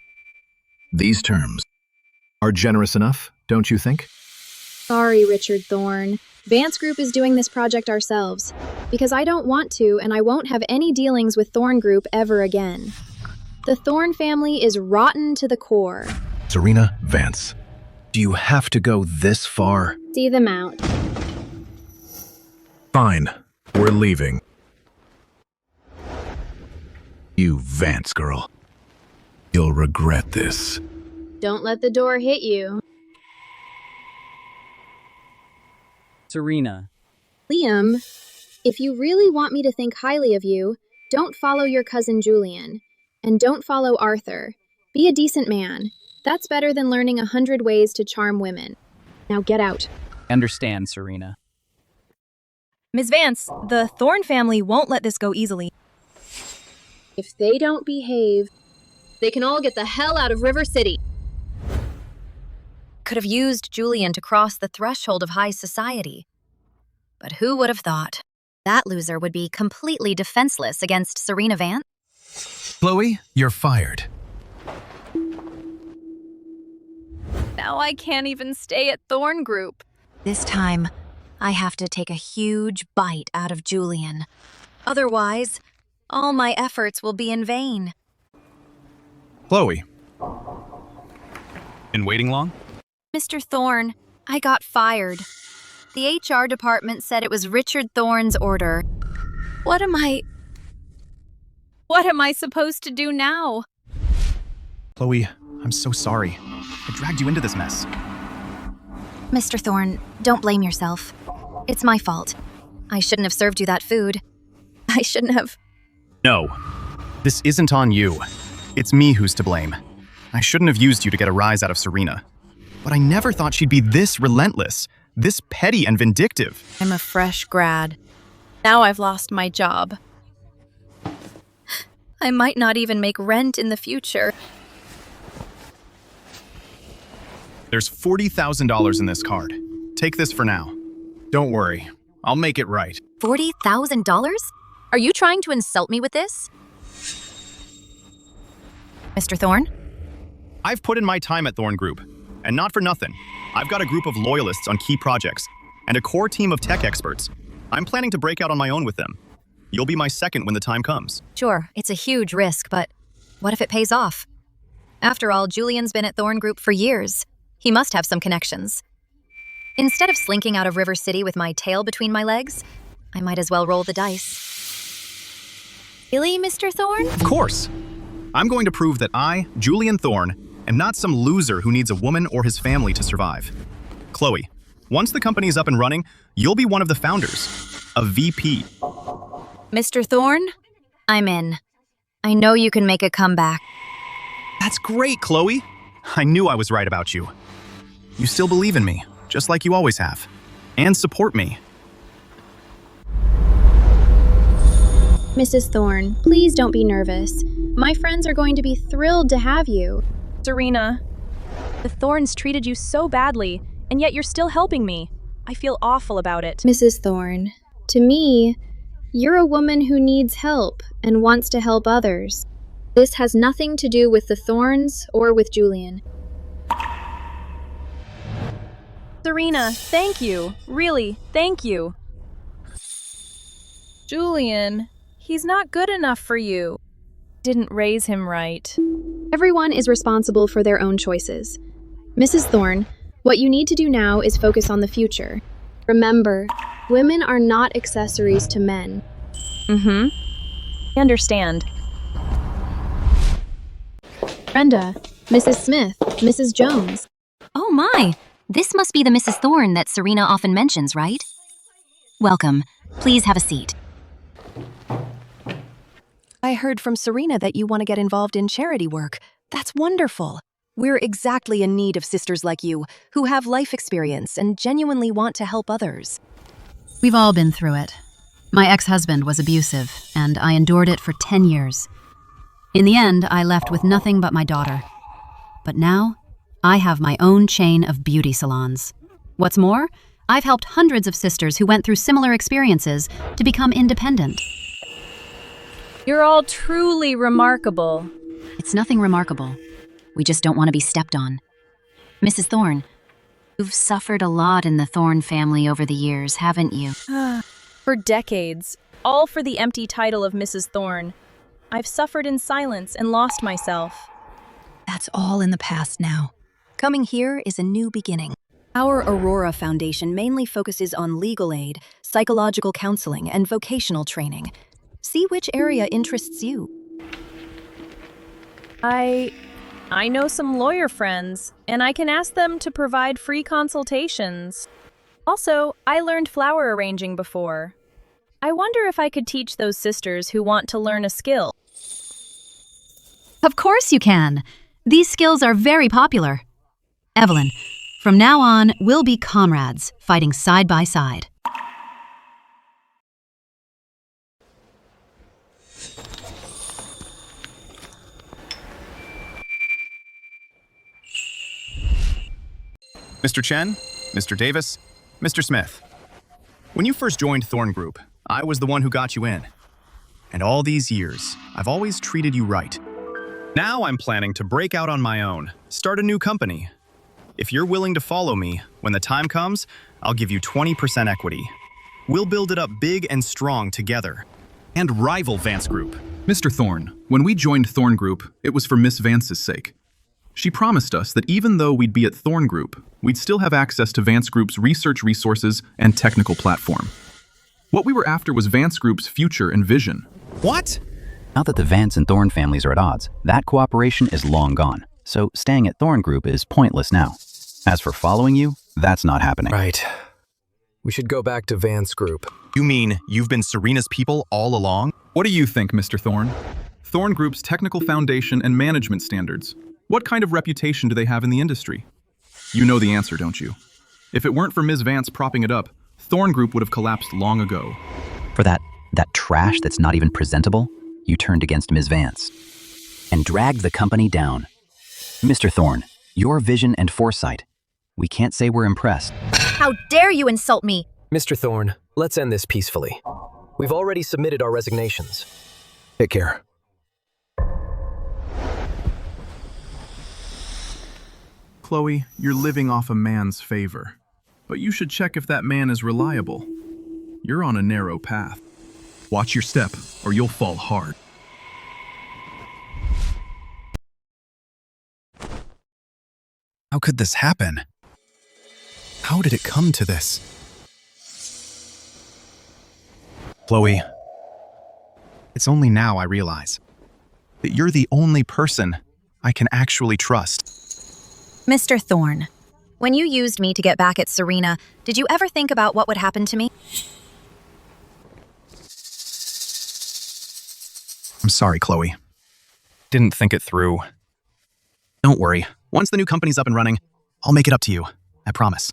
These terms are generous enough, don't you think? Sorry, Richard Thorne. Vance Group is doing this project ourselves, because I don't want to and I won't have any dealings with Thorne Group ever again. The Thorne family is rotten to the core. Serena Vance, do you have to go this far? See them out. Fine, we're leaving. You Vance girl. You'll regret this. Don't let the door hit you. Serena. Liam, if you really want me to think highly of you, don't follow your cousin Julian. And don't follow Arthur. Be a decent man. That's better than learning 100 ways to charm women. Now get out. Understand, Serena. Ms. Vance, the Thorne family won't let this go easily. If they don't behave, they can all get the hell out of River City. Could have used Julian to cross the threshold of high society. But who would have thought? That loser would be completely defenseless against Serena Vance? Chloe, you're fired. Now I can't even stay at Thorne Group. This time, I have to take a huge bite out of Julian. Otherwise, all my efforts will be in vain. Chloe. Been waiting long? Mr. Thorne, I got fired. The HR department said it was Richard Thorne's order. What am I supposed to do now? Chloe, I'm so sorry. I dragged you into this mess. Mr. Thorne, don't blame yourself. It's my fault. I shouldn't have served you that food. I shouldn't have. No. This isn't on you. It's me who's to blame. I shouldn't have used you to get a rise out of Serena. But I never thought she'd be this relentless, this petty and vindictive. I'm a fresh grad. Now I've lost my job. I might not even make rent in the future. There's $40,000 in this card. Take this for now. Don't worry. I'll make it right. $40,000? Are you trying to insult me with this? Mr. Thorne? I've put in my time at Thorne Group, and not for nothing. I've got a group of loyalists on key projects, and a core team of tech experts. I'm planning to break out on my own with them. You'll be my second when the time comes. Sure, it's a huge risk, but what if it pays off? After all, Julian's been at Thorne Group for years. He must have some connections. Instead of slinking out of River City with my tail between my legs, I might as well roll the dice. Really, Mr. Thorne? Of course. I'm going to prove that I, Julian Thorne, am not some loser who needs a woman or his family to survive. Chloe, once the company's up and running, you'll be one of the founders, a VP. Mr. Thorne? I'm in. I know you can make a comeback. That's great, Chloe. I knew I was right about you. You still believe in me, just like you always have, and support me. Mrs. Thorne, please don't be nervous. My friends are going to be thrilled to have you. Serena, the Thornes treated you so badly, and yet you're still helping me. I feel awful about it. Mrs. Thorne, to me, you're a woman who needs help and wants to help others. This has nothing to do with the Thornes or with Julian. Serena, thank you. Really, thank you. Julian, he's not good enough for you. Didn't raise him right. Everyone is responsible for their own choices. Mrs. Thorne, what you need to do now is focus on the future. Remember, women are not accessories to men. I understand. Brenda, Mrs. Smith, Mrs. Jones. Oh my! This must be the Mrs. Thorne that Serena often mentions, right? Welcome. Please have a seat. I heard from Serena that you want to get involved in charity work. That's wonderful. We're exactly in need of sisters like you, who have life experience and genuinely want to help others. We've all been through it. My ex-husband was abusive, and I endured it for 10 years. In the end, I left with nothing but my daughter. But now, I have my own chain of beauty salons. What's more, I've helped hundreds of sisters who went through similar experiences to become independent. You're all truly remarkable. It's nothing remarkable. We just don't want to be stepped on. Mrs. Thorne, you've suffered a lot in the Thorne family over the years, haven't you? For decades, all for the empty title of Mrs. Thorne. I've suffered in silence and lost myself. That's all in the past now. Coming here is a new beginning. Our Aurora Foundation mainly focuses on legal aid, psychological counseling, and vocational training. See which area interests you. I know some lawyer friends, and I can ask them to provide free consultations. Also, I learned flower arranging before. I wonder if I could teach those sisters who want to learn a skill. Of course you can. These skills are very popular. Evelyn, from now on, we'll be comrades, fighting side by side. Mr. Chen, Mr. Davis, Mr. Smith. When you first joined Thorne Group, I was the one who got you in. And all these years, I've always treated you right. Now I'm planning to break out on my own, start a new company. If you're willing to follow me, when the time comes, I'll give you 20% equity. We'll build it up big and strong together. And rival Vance Group. Mr. Thorne, when we joined Thorne Group, it was for Miss Vance's sake. She promised us that even though we'd be at Thorne Group, we'd still have access to Vance Group's research resources and technical platform. What we were after was Vance Group's future and vision. What? Now that the Vance and Thorne families are at odds, that cooperation is long gone. So staying at Thorne Group is pointless now. As for following you, that's not happening. Right. We should go back to Vance Group. You mean you've been Serena's people all along? What do you think, Mr. Thorne? Thorne Group's technical foundation and management standards. What kind of reputation do they have in the industry? You know the answer, don't you? If it weren't for Ms. Vance propping it up, Thorne Group would have collapsed long ago. For that trash that's not even presentable, you turned against Ms. Vance and dragged the company down. Mr. Thorne, your vision and foresight, we can't say we're impressed. How dare you insult me? Mr. Thorne, let's end this peacefully. We've already submitted our resignations. Take care. Chloe, you're living off a man's favor. But you should check if that man is reliable. You're on a narrow path. Watch your step, or you'll fall hard. How could this happen? How did it come to this? Chloe, it's only now I realize that you're the only person I can actually trust. Mr. Thorne, when you used me to get back at Serena, did you ever think about what would happen to me? I'm sorry, Chloe. Didn't think it through. Don't worry. Once the new company's up and running, I'll make it up to you. I promise.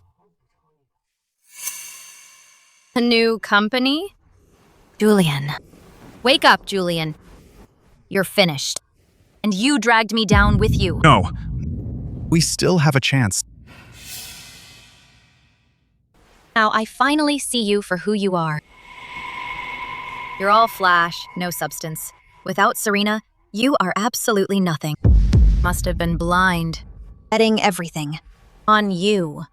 A new company? Julian. Wake up, Julian. You're finished. And you dragged me down with you. No. We still have a chance. Now I finally see you for who you are. You're all flash, no substance. Without Serena, you are absolutely nothing. Must have been blind. Betting everything. On you.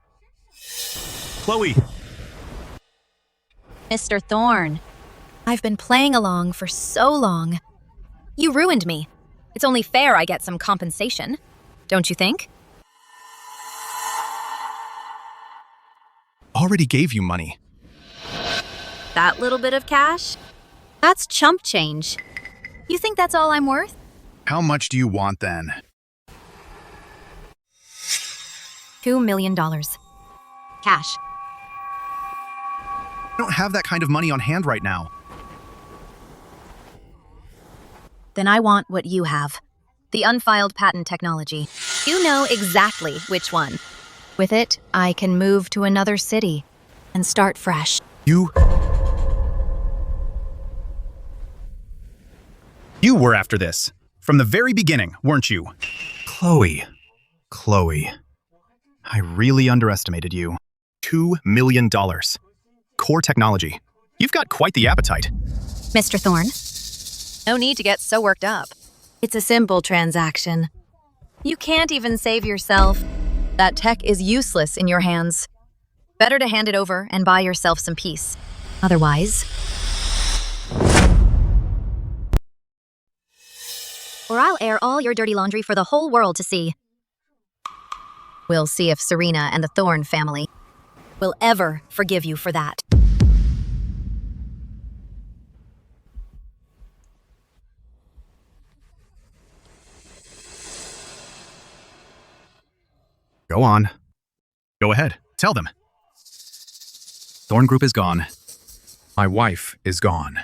Chloe! Mr. Thorne, I've been playing along for so long. You ruined me. It's only fair I get some compensation. Don't you think? Already gave you money. That little bit of cash? That's chump change. You think that's all I'm worth? How much do you want then? $2 million. Cash. I don't have that kind of money on hand right now. Then I want what you have. The unfiled patent technology. You know exactly which one. With it, I can move to another city and start fresh. You were after this. From the very beginning, weren't you? Chloe. I really underestimated you. $2 million. Core technology. You've got quite the appetite. Mr. Thorne, no need to get so worked up. It's a simple transaction. You can't even save yourself. That tech is useless in your hands. Better to hand it over and buy yourself some peace. Otherwise... Or I'll air all your dirty laundry for the whole world to see. We'll see if Serena and the Thorne family will ever forgive you for that. Go on. Go ahead. Tell them. Thorne Group is gone. My wife is gone.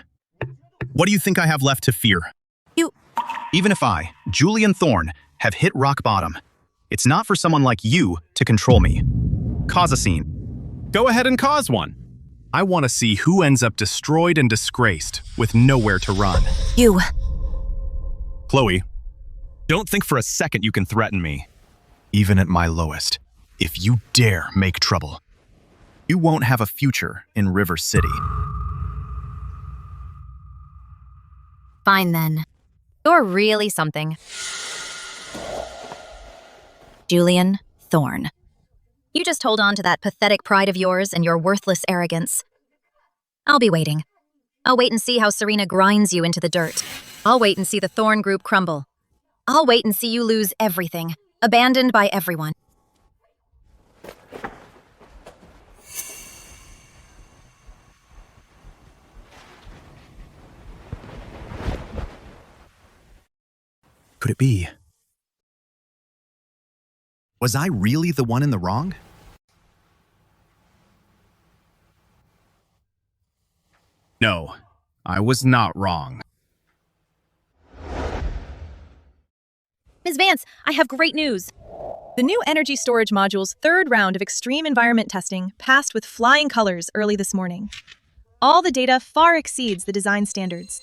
What do you think I have left to fear? You... Even if I, Julian Thorne, have hit rock bottom. It's not for someone like you to control me. Cause a scene. Go ahead and cause one. I want to see who ends up destroyed and disgraced with nowhere to run. You. Chloe, don't think for a second you can threaten me. Even at my lowest, if you dare make trouble, you won't have a future in River City. Fine then. You're really something. Julian Thorne. You just hold on to that pathetic pride of yours and your worthless arrogance. I'll be waiting. I'll wait and see how Serena grinds you into the dirt. I'll wait and see the Thorne group crumble. I'll wait and see you lose everything, abandoned by everyone. Could it be? Was I really the one in the wrong? No, I was not wrong. Ms. Vance, I have great news. The new energy storage module's third round of extreme environment testing passed with flying colors early this morning. All the data far exceeds the design standards.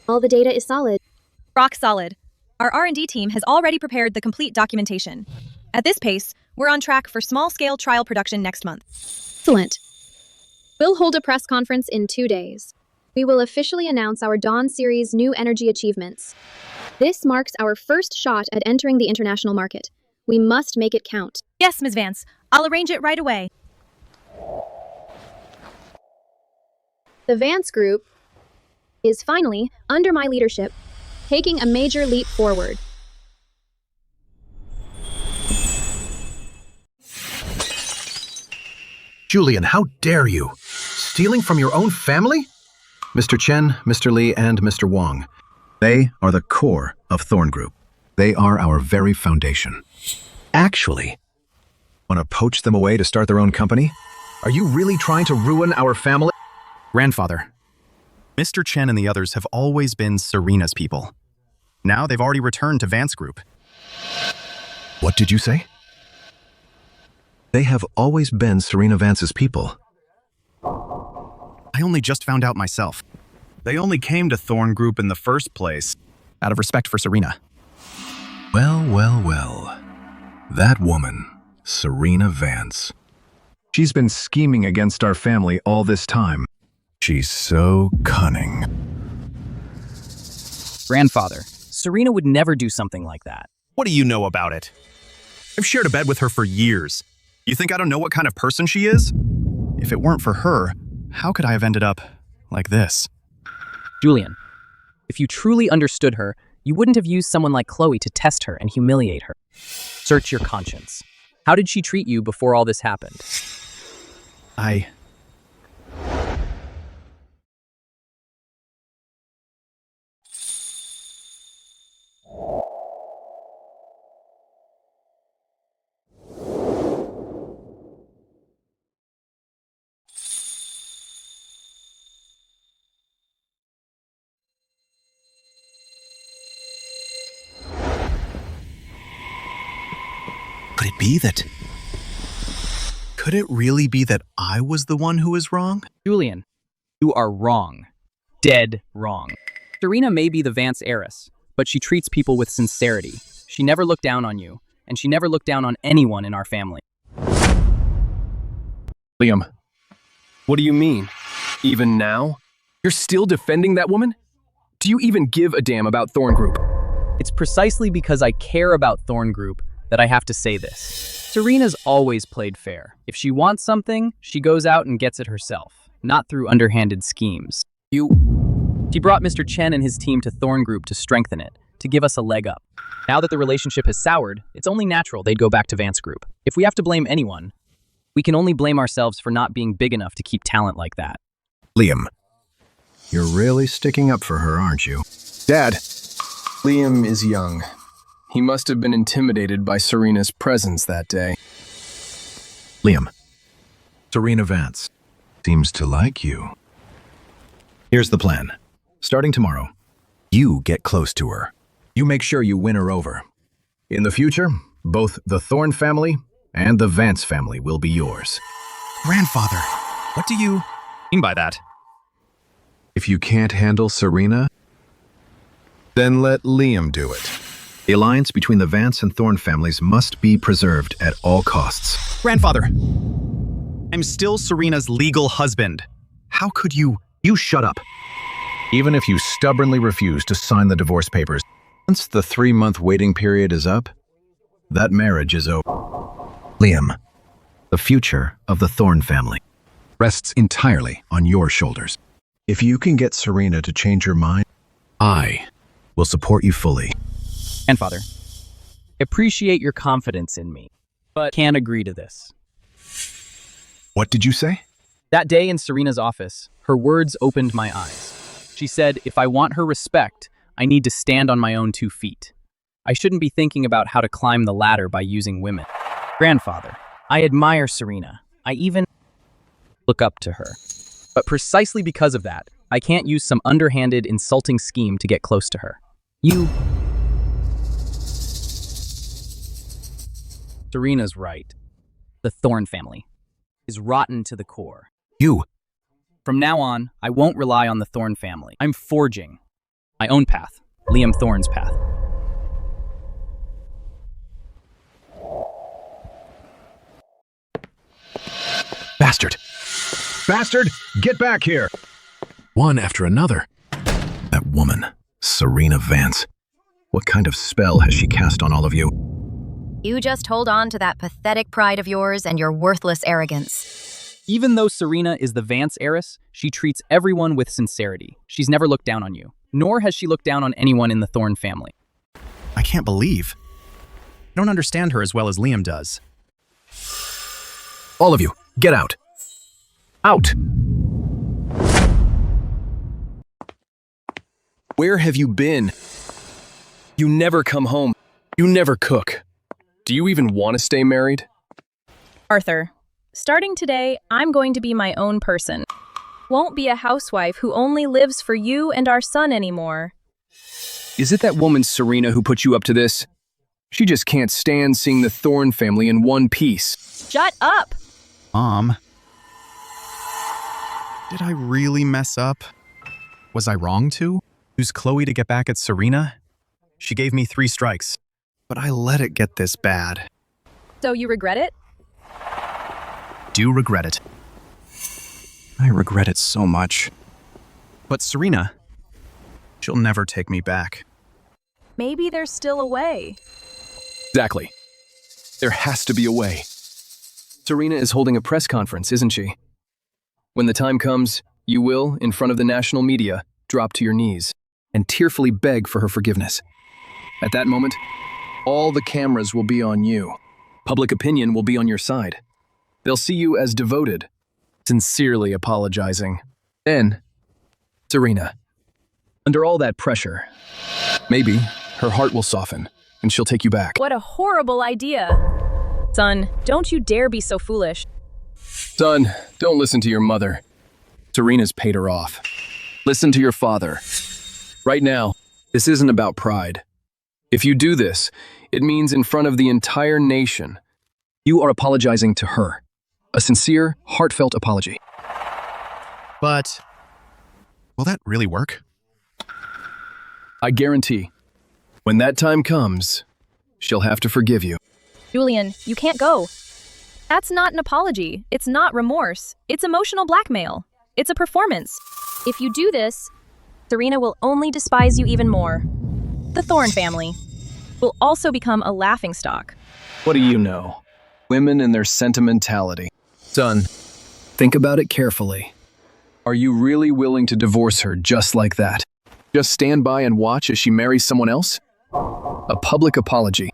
All the data is solid. Rock solid. Our R&D team has already prepared the complete documentation. At this pace, we're on track for small-scale trial production next month. Excellent. We'll hold a press conference in 2 days. We will officially announce our Dawn series' new energy achievements. This marks our first shot at entering the international market. We must make it count. Yes, Ms. Vance. I'll arrange it right away. The Vance Group is finally, under my leadership, taking a major leap forward. Julian, how dare you? Stealing from your own family? Mr. Chen, Mr. Li, and Mr. Wang. They are the core of Thorne Group. They are our very foundation. Actually, want to poach them away to start their own company? Are you really trying to ruin our family? Grandfather, Mr. Chen and the others have always been Serena's people. Now they've already returned to Vance Group. What did you say? They have always been Serena Vance's people. I only just found out myself. They only came to Thorne Group in the first place, out of respect for Serena. Well, well, well. That woman, Serena Vance. She's been scheming against our family all this time. She's so cunning. Grandfather, Serena would never do something like that. What do you know about it? I've shared a bed with her for years. You think I don't know what kind of person she is? If it weren't for her, how could I have ended up like this? Julian, if you truly understood her, you wouldn't have used someone like Chloe to test her and humiliate her. Search your conscience. How did she treat you before all this happened? Could it really be that I was the one who was wrong? Julian, you are wrong. Dead wrong. Serena may be the Vance heiress, but she treats people with sincerity. She never looked down on you, and she never looked down on anyone in our family. Liam, what do you mean? Even now? You're still defending that woman? Do you even give a damn about Thorne Group? It's precisely because I care about Thorne Group that I have to say this. Serena's always played fair. If she wants something, she goes out and gets it herself, not through underhanded schemes. She brought Mr. Chen and his team to Thorne Group to strengthen it, to give us a leg up. Now that the relationship has soured, it's only natural they'd go back to Vance Group. If we have to blame anyone, we can only blame ourselves for not being big enough to keep talent like that. Liam, you're really sticking up for her, aren't you? Dad, Liam is young. He must have been intimidated by Serena's presence that day. Liam, Serena Vance seems to like you. Here's the plan. Starting tomorrow, you get close to her. You make sure you win her over. In the future, both the Thorne family and the Vance family will be yours. Grandfather, what do you mean by that? If you can't handle Serena, then let Liam do it. The alliance between the Vance and Thorne families must be preserved at all costs. Grandfather, I'm still Serena's legal husband. How could you? You shut up. Even if you stubbornly refuse to sign the divorce papers, once the 3-month waiting period is up, that marriage is over. Liam, the future of the Thorne family rests entirely on your shoulders. If you can get Serena to change her mind, I will support you fully. Grandfather, appreciate your confidence in me, but can't agree to this. What did you say? That day in Serena's office, her words opened my eyes. She said, if I want her respect, I need to stand on my own 2 feet. I shouldn't be thinking about how to climb the ladder by using women. Grandfather, I admire Serena. I even look up to her. But precisely because of that, I can't use some underhanded, insulting scheme to get close to her. Serena's right. The Thorne family is rotten to the core. From now on, I won't rely on the Thorne family. I'm forging my own path, Liam Thorne's path. Bastard! Bastard! Get back here! One after another. That woman, Serena Vance. What kind of spell has she cast on all of you? You just hold on to that pathetic pride of yours and your worthless arrogance. Even though Serena is the Vance heiress, she treats everyone with sincerity. She's never looked down on you, nor has she looked down on anyone in the Thorne family. I can't believe. I don't understand her as well as Liam does. All of you, get out. Out! Where have you been? You never come home. You never cook. Do you even want to stay married? Arthur, starting today, I'm going to be my own person. Won't be a housewife who only lives for you and our son anymore. Is it that woman Serena who put you up to this? She just can't stand seeing the Thorne family in one piece. Shut up! Mom. Did I really mess up? Was I wrong to? Use Chloe to get back at Serena? She gave me 3 strikes, but I let it get this bad. So you regret it? Do regret it. I regret it so much. But Serena, she'll never take me back. Maybe there's still a way. Exactly. There has to be a way. Serena is holding a press conference, isn't she? When the time comes, you will, in front of the national media, drop to your knees and tearfully beg for her forgiveness. At that moment, all the cameras will be on you. Public opinion will be on your side. They'll see you as devoted, sincerely apologizing. Then, Serena, under all that pressure, maybe her heart will soften and she'll take you back. What a horrible idea. Son, don't you dare be so foolish. Son, don't listen to your mother. Serena's paid her off. Listen to your father. Right now, this isn't about pride. If you do this, it means in front of the entire nation, you are apologizing to her. A sincere, heartfelt apology. But will that really work? I guarantee, when that time comes, she'll have to forgive you. Julian, you can't go. That's not an apology. It's not remorse. It's emotional blackmail. It's a performance. If you do this, Serena will only despise you even more. The Thorne family will also become a laughingstock. What do you know? Women and their sentimentality. Son, think about it carefully. Are you really willing to divorce her just like that? Just stand by and watch as she marries someone else? A public apology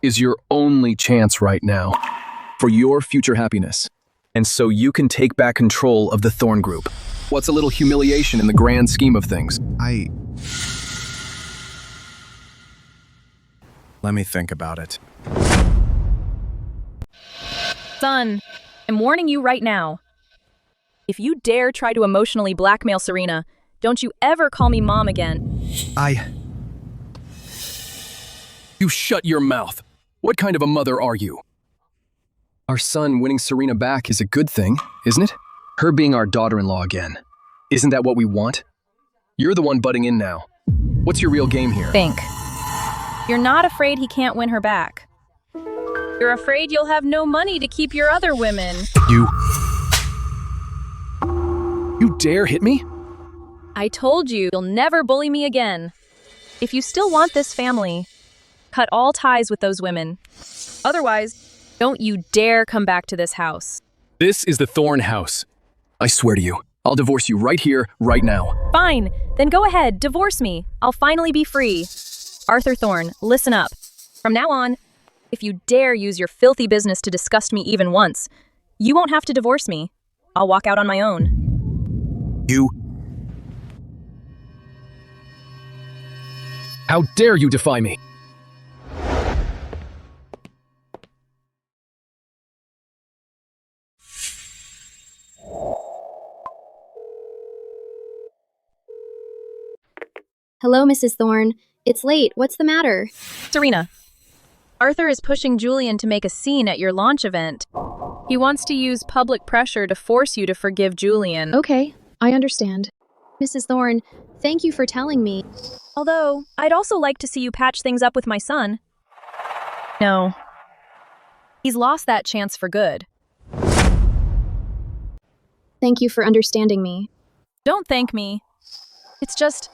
is your only chance right now for your future happiness. And so you can take back control of the Thorne Group. What's a little humiliation in the grand scheme of things? Let me think about it. Son, I'm warning you right now. If you dare try to emotionally blackmail Serena, don't you ever call me mom again. You shut your mouth. What kind of a mother are you? Our son winning Serena back is a good thing, isn't it? Her being our daughter-in-law again. Isn't that what we want? You're the one butting in now. What's your real game here? Think. You're not afraid he can't win her back. You're afraid you'll have no money to keep your other women. You dare hit me? I told you, you'll never bully me again. If you still want this family, cut all ties with those women. Otherwise, don't you dare come back to this house. This is the Thorne house. I swear to you, I'll divorce you right here, right now. Fine, then go ahead, divorce me. I'll finally be free. Arthur Thorne, listen up. From now on, if you dare use your filthy business to disgust me even once, you won't have to divorce me. I'll walk out on my own. How dare you defy me? Hello, Mrs. Thorne. It's late. What's the matter? Serena, Arthur is pushing Julian to make a scene at your launch event. He wants to use public pressure to force you to forgive Julian. Okay, I understand. Mrs. Thorne, thank you for telling me. Although, I'd also like to see you patch things up with my son. No. He's lost that chance for good. Thank you for understanding me. Don't thank me. It's just,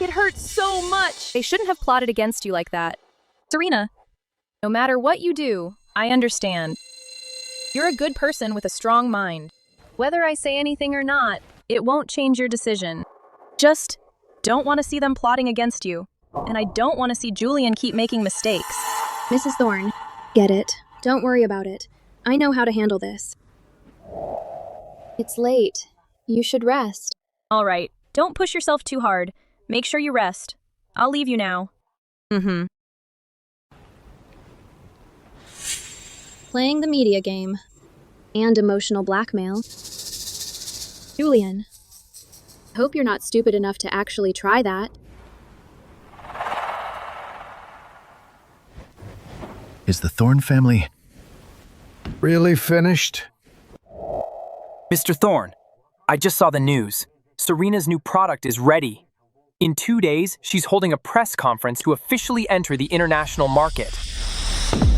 it hurts so much. They shouldn't have plotted against you like that. Serena, no matter what you do, I understand. You're a good person with a strong mind. Whether I say anything or not, it won't change your decision. Just don't want to see them plotting against you. And I don't want to see Julian keep making mistakes. Mrs. Thorne, get it. Don't worry about it. I know how to handle this. It's late. You should rest. All right. Don't push yourself too hard. Make sure you rest. I'll leave you now. Playing the media game. And emotional blackmail. Julian, hope you're not stupid enough to actually try that. Is the Thorne family really finished? Mr. Thorne, I just saw the news. Serena's new product is ready. In 2 days, she's holding a press conference to officially enter the international market.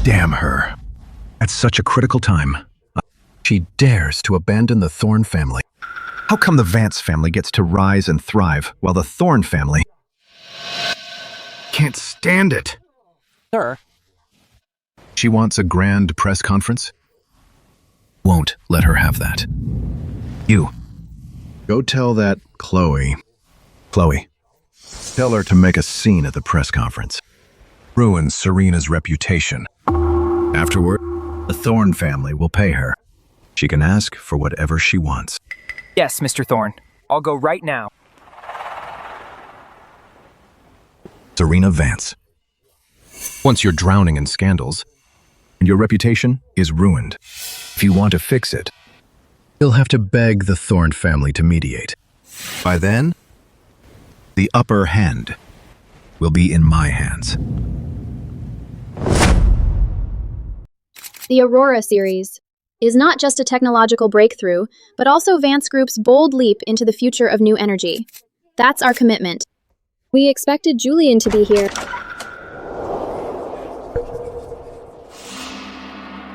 Damn her. At such a critical time, she dares to abandon the Thorne family. How come the Vance family gets to rise and thrive while the Thorne family can't stand it? Sir. She wants a grand press conference? Won't let her have that. You. Go tell that Chloe. Tell her to make a scene at the press conference. Ruin Serena's reputation. Afterward, the Thorne family will pay her. She can ask for whatever she wants. Yes, Mr. Thorne. I'll go right now. Serena Vance. Once you're drowning in scandals, and your reputation is ruined. If you want to fix it, you'll have to beg the Thorne family to mediate. By then, the upper hand will be in my hands. The Aurora series is not just a technological breakthrough, but also Vance Group's bold leap into the future of new energy. That's our commitment. We expected Julian to be here,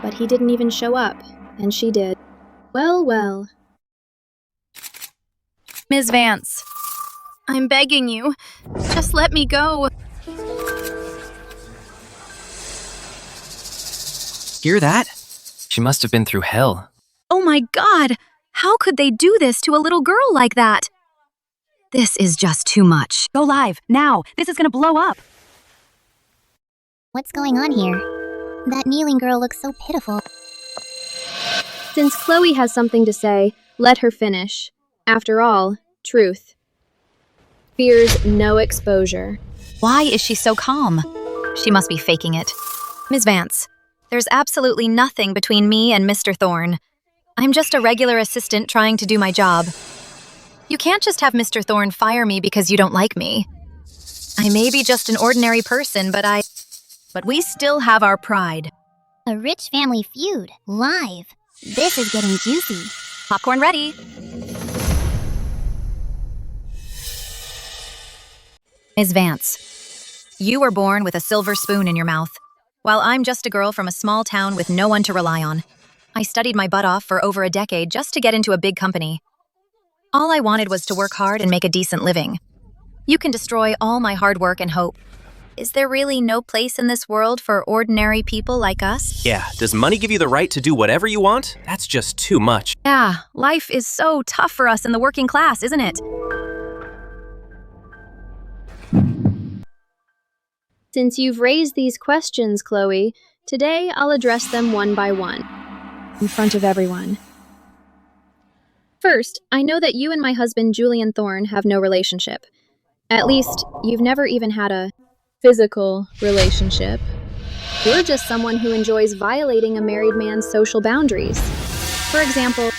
but he didn't even show up, and she did. Well, well. Ms. Vance, I'm begging you. Just let me go. Hear that? She must have been through hell. Oh my God! How could they do this to a little girl like that? This is just too much. Go live, now! This is gonna blow up! What's going on here? That kneeling girl looks so pitiful. Since Chloe has something to say, let her finish. After all, truth fears no exposure. Why is she so calm? She must be faking it. Ms. Vance, there's absolutely nothing between me and Mr. Thorne. I'm just a regular assistant trying to do my job. You can't just have Mr. Thorne fire me because you don't like me. I may be just an ordinary person, but but we still have our pride. A rich family feud, live. This is getting juicy. Popcorn ready. Ms. Vance, you were born with a silver spoon in your mouth, while I'm just a girl from a small town with no one to rely on. I studied my butt off for over a decade just to get into a big company. All I wanted was to work hard and make a decent living. You can destroy all my hard work and hope. Is there really no place in this world for ordinary people like us? Yeah, does money give you the right to do whatever you want? That's just too much. Yeah, life is so tough for us in the working class, isn't it? Since you've raised these questions, Chloe, today I'll address them one by one, in front of everyone. First, I know that you and my husband, Julian Thorne, have no relationship. At least, you've never even had a physical relationship. You're just someone who enjoys violating a married man's social boundaries. For example,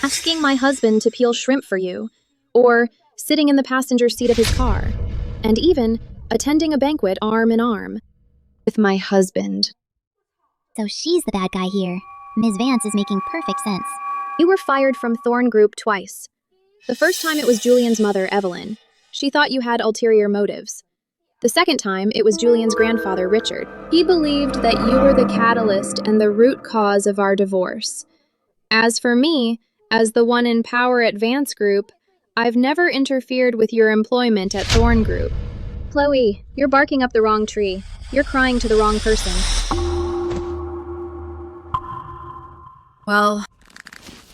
asking my husband to peel shrimp for you, or sitting in the passenger seat of his car, and even attending a banquet arm in arm with my husband. So she's the bad guy here. Ms. Vance is making perfect sense. You were fired from Thorne Group twice. The first time it was Julian's mother, Evelyn. She thought you had ulterior motives. The second time, it was Julian's grandfather, Richard. He believed that you were the catalyst and the root cause of our divorce. As for me, as the one in power at Vance Group, I've never interfered with your employment at Thorne Group. Chloe, you're barking up the wrong tree. You're crying to the wrong person. Well,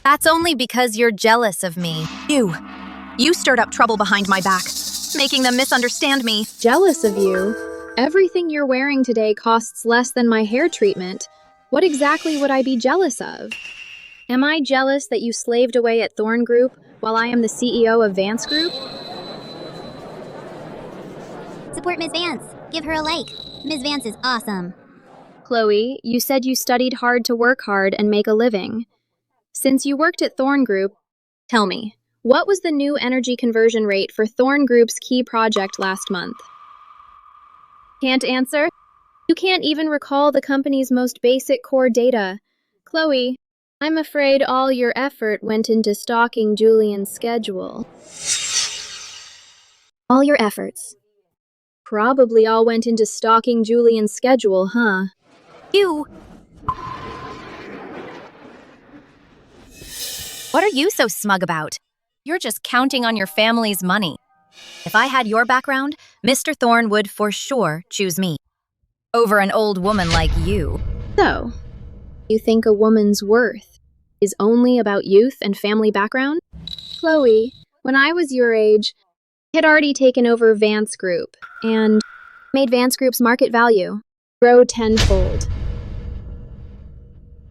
that's only because you're jealous of me. You stirred up trouble behind my back, making them misunderstand me. Jealous of you? Everything you're wearing today costs less than my hair treatment. What exactly would I be jealous of? Am I jealous that you slaved away at Thorne Group while I am the CEO of Vance Group? Support Ms. Vance. Give her a like. Ms. Vance is awesome. Chloe, you said you studied hard to work hard and make a living. Since you worked at Thorne Group, tell me, what was the new energy conversion rate for Thorne Group's key project last month? Can't answer? You can't even recall the company's most basic core data. Chloe, I'm afraid all your effort went into stalking Julian's schedule. All your efforts. Probably all went into stalking Julian's schedule, huh? What are you so smug about? You're just counting on your family's money. If I had your background, Mr. Thorne would for sure choose me over an old woman like you. So, you think a woman's worth is only about youth and family background? Chloe, when I was your age, I had already taken over Vance Group and made Vance Group's market value grow tenfold.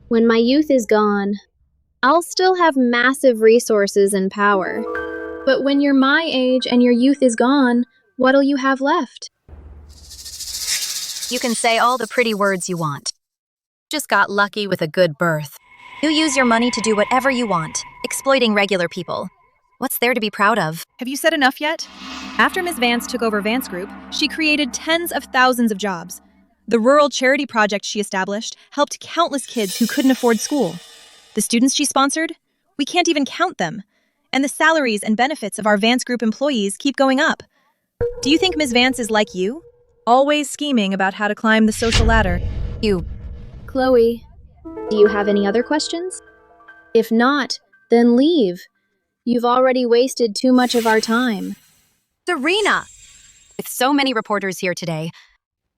When my youth is gone, I'll still have massive resources and power. But when you're my age and your youth is gone, what'll you have left? You can say all the pretty words you want. Just got lucky with a good birth. You use your money to do whatever you want, exploiting regular people. What's there to be proud of? Have you said enough yet? After Ms. Vance took over Vance Group, she created tens of thousands of jobs. The rural charity project she established helped countless kids who couldn't afford school. The students she sponsored? We can't even count them. And the salaries and benefits of our Vance Group employees keep going up. Do you think Ms. Vance is like you? Always scheming about how to climb the social ladder. Chloe, do you have any other questions? If not, then leave. You've already wasted too much of our time. Serena! With so many reporters here today,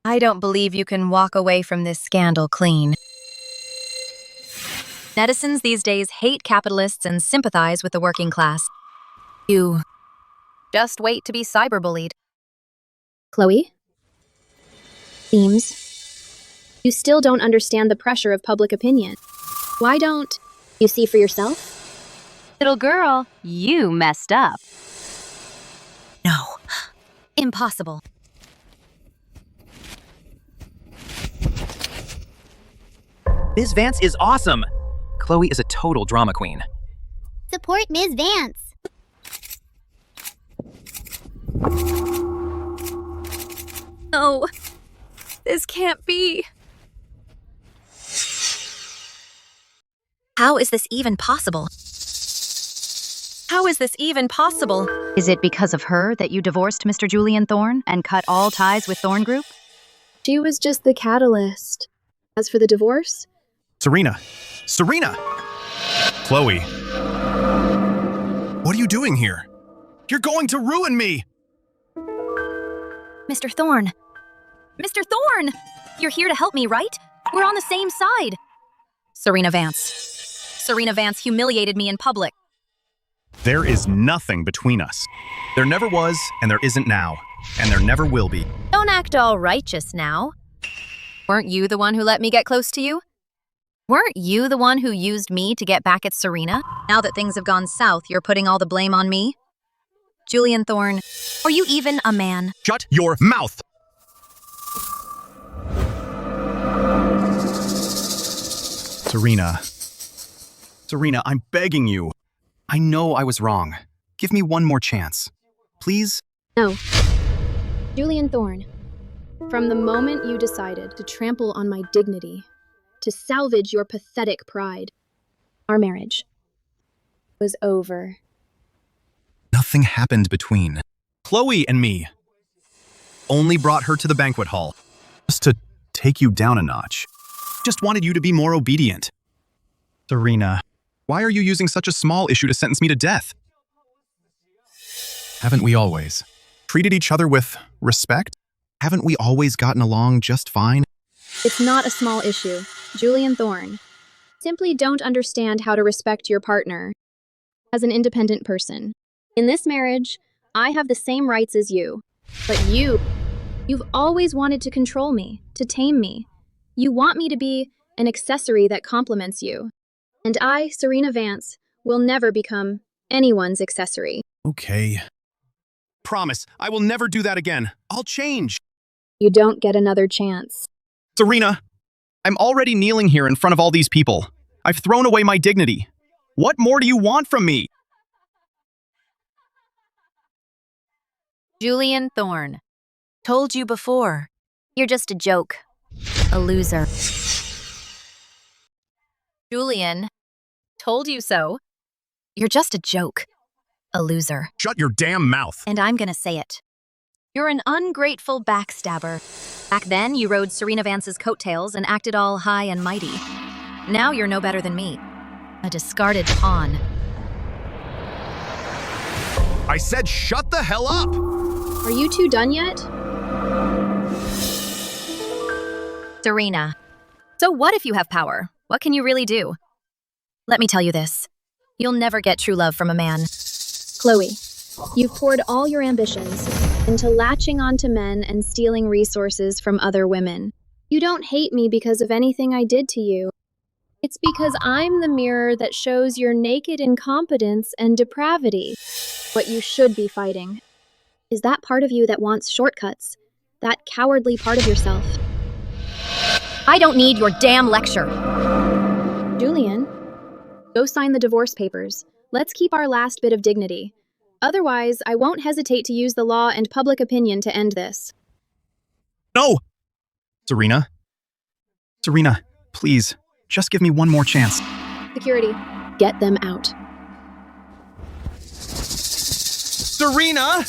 I don't believe you can walk away from this scandal clean. Netizens these days hate capitalists and sympathize with the working class. You just wait to be cyberbullied. Chloe? Seems you still don't understand the pressure of public opinion. Why don't you see for yourself? Little girl, you messed up. No. Impossible. Ms. Vance is awesome. Chloe is a total drama queen. Support Ms. Vance. No. This can't be. How is this even possible? How is this even possible? Is it because of her that you divorced Mr. Julian Thorne and cut all ties with Thorne Group? She was just the catalyst. As for the divorce, Serena! Serena! Chloe! What are you doing here? You're going to ruin me! Mr. Thorne. Mr. Thorne! You're here to help me, right? We're on the same side. Serena Vance. Serena Vance humiliated me in public. There is nothing between us. There never was, and there isn't now, and there never will be. Don't act all righteous now. Weren't you the one who let me get close to you? Weren't you the one who used me to get back at Serena? Now that things have gone south, you're putting all the blame on me? Julian Thorne, are you even a man? Shut your mouth! Serena. Serena, I'm begging you. I know I was wrong. Give me one more chance. Please? No. Julian Thorne, from the moment you decided to trample on my dignity, to salvage your pathetic pride, our marriage was over. Nothing happened between Chloe and me. Only brought her to the banquet hall. Just to take you down a notch. Just wanted you to be more obedient. Serena, why are you using such a small issue to sentence me to death? Haven't we always treated each other with respect? Haven't we always gotten along just fine? It's not a small issue. Julian Thorne, simply don't understand how to respect your partner as an independent person. In this marriage, I have the same rights as you. But you've always wanted to control me, to tame me. You want me to be an accessory that complements you. And I, Serena Vance, will never become anyone's accessory. Okay. Promise, I will never do that again. I'll change. You don't get another chance. Serena, I'm already kneeling here in front of all these people. I've thrown away my dignity. What more do you want from me? Julian Thorne. Told you before. You're just a joke. A loser. Julian. Told you so. You're just a joke. A loser. Shut your damn mouth. And I'm gonna say it. You're an ungrateful backstabber. Back then, you rode Serena Vance's coattails and acted all high and mighty. Now you're no better than me. A discarded pawn. I said shut the hell up! Are you two done yet? Serena. So what if you have power? What can you really do? Let me tell you this. You'll never get true love from a man. Chloe, you've poured all your ambitions into latching onto men and stealing resources from other women. You don't hate me because of anything I did to you. It's because I'm the mirror that shows your naked incompetence and depravity. What you should be fighting is that part of you that wants shortcuts, that cowardly part of yourself. I don't need your damn lecture. Julian, go sign the divorce papers. Let's keep our last bit of dignity. Otherwise, I won't hesitate to use the law and public opinion to end this. No! Serena. Serena, please, just give me one more chance. Security, get them out. Serena!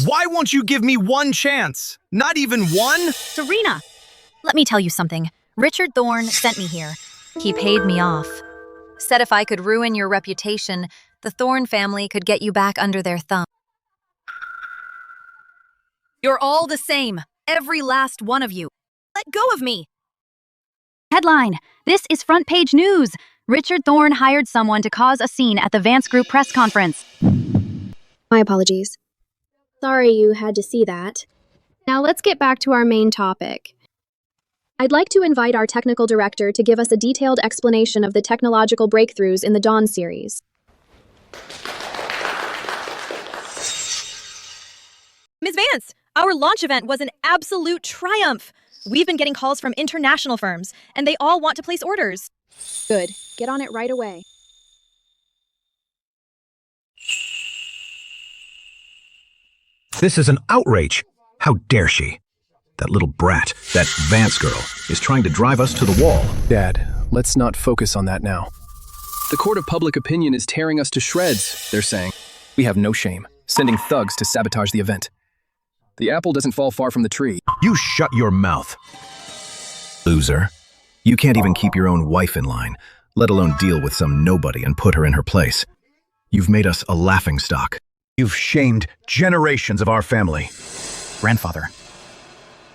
Why won't you give me one chance? Not even one? Serena! Let me tell you something. Richard Thorne sent me here. He paid me off. Said if I could ruin your reputation, the Thorne family could get you back under their thumb. You're all the same. Every last one of you. Let go of me. Headline: This is front page news. Richard Thorne hired someone to cause a scene at the Vance Group press conference. My apologies. Sorry you had to see that. Now let's get back to our main topic. I'd like to invite our technical director to give us a detailed explanation of the technological breakthroughs in the Dawn series. Ms. Vance, our launch event was an absolute triumph. We've been getting calls from international firms, and they all want to place orders. Good. Get on it right away. This is an outrage. How dare she? That little brat, that Vance girl, is trying to drive us to the wall. Dad, let's not focus on that now. The court of public opinion is tearing us to shreds, they're saying. We have no shame, sending thugs to sabotage the event. The apple doesn't fall far from the tree. You shut your mouth. Loser. You can't even keep your own wife in line, let alone deal with some nobody and put her in her place. You've made us a laughingstock. You've shamed generations of our family. Grandfather,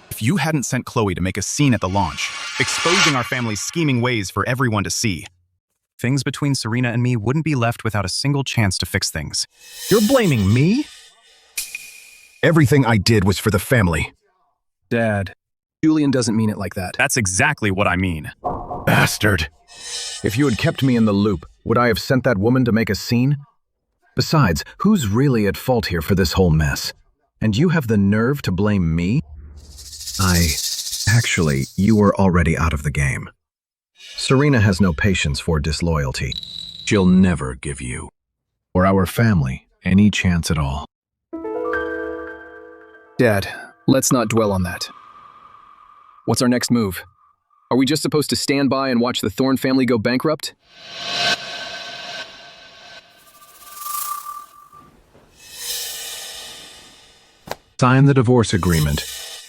if you hadn't sent Chloe to make a scene at the launch, exposing our family's scheming ways for everyone to see, things between Serena and me wouldn't be left without a single chance to fix things. You're blaming me? Everything I did was for the family. Dad, Julian doesn't mean it like that. That's exactly what I mean. Bastard. If you had kept me in the loop, would I have sent that woman to make a scene? Besides, who's really at fault here for this whole mess? And you have the nerve to blame me? Actually, you were already out of the game. Serena has no patience for disloyalty. She'll never give you, or our family, any chance at all. Dad, let's not dwell on that. What's our next move? Are we just supposed to stand by and watch the Thorne family go bankrupt? Sign the divorce agreement,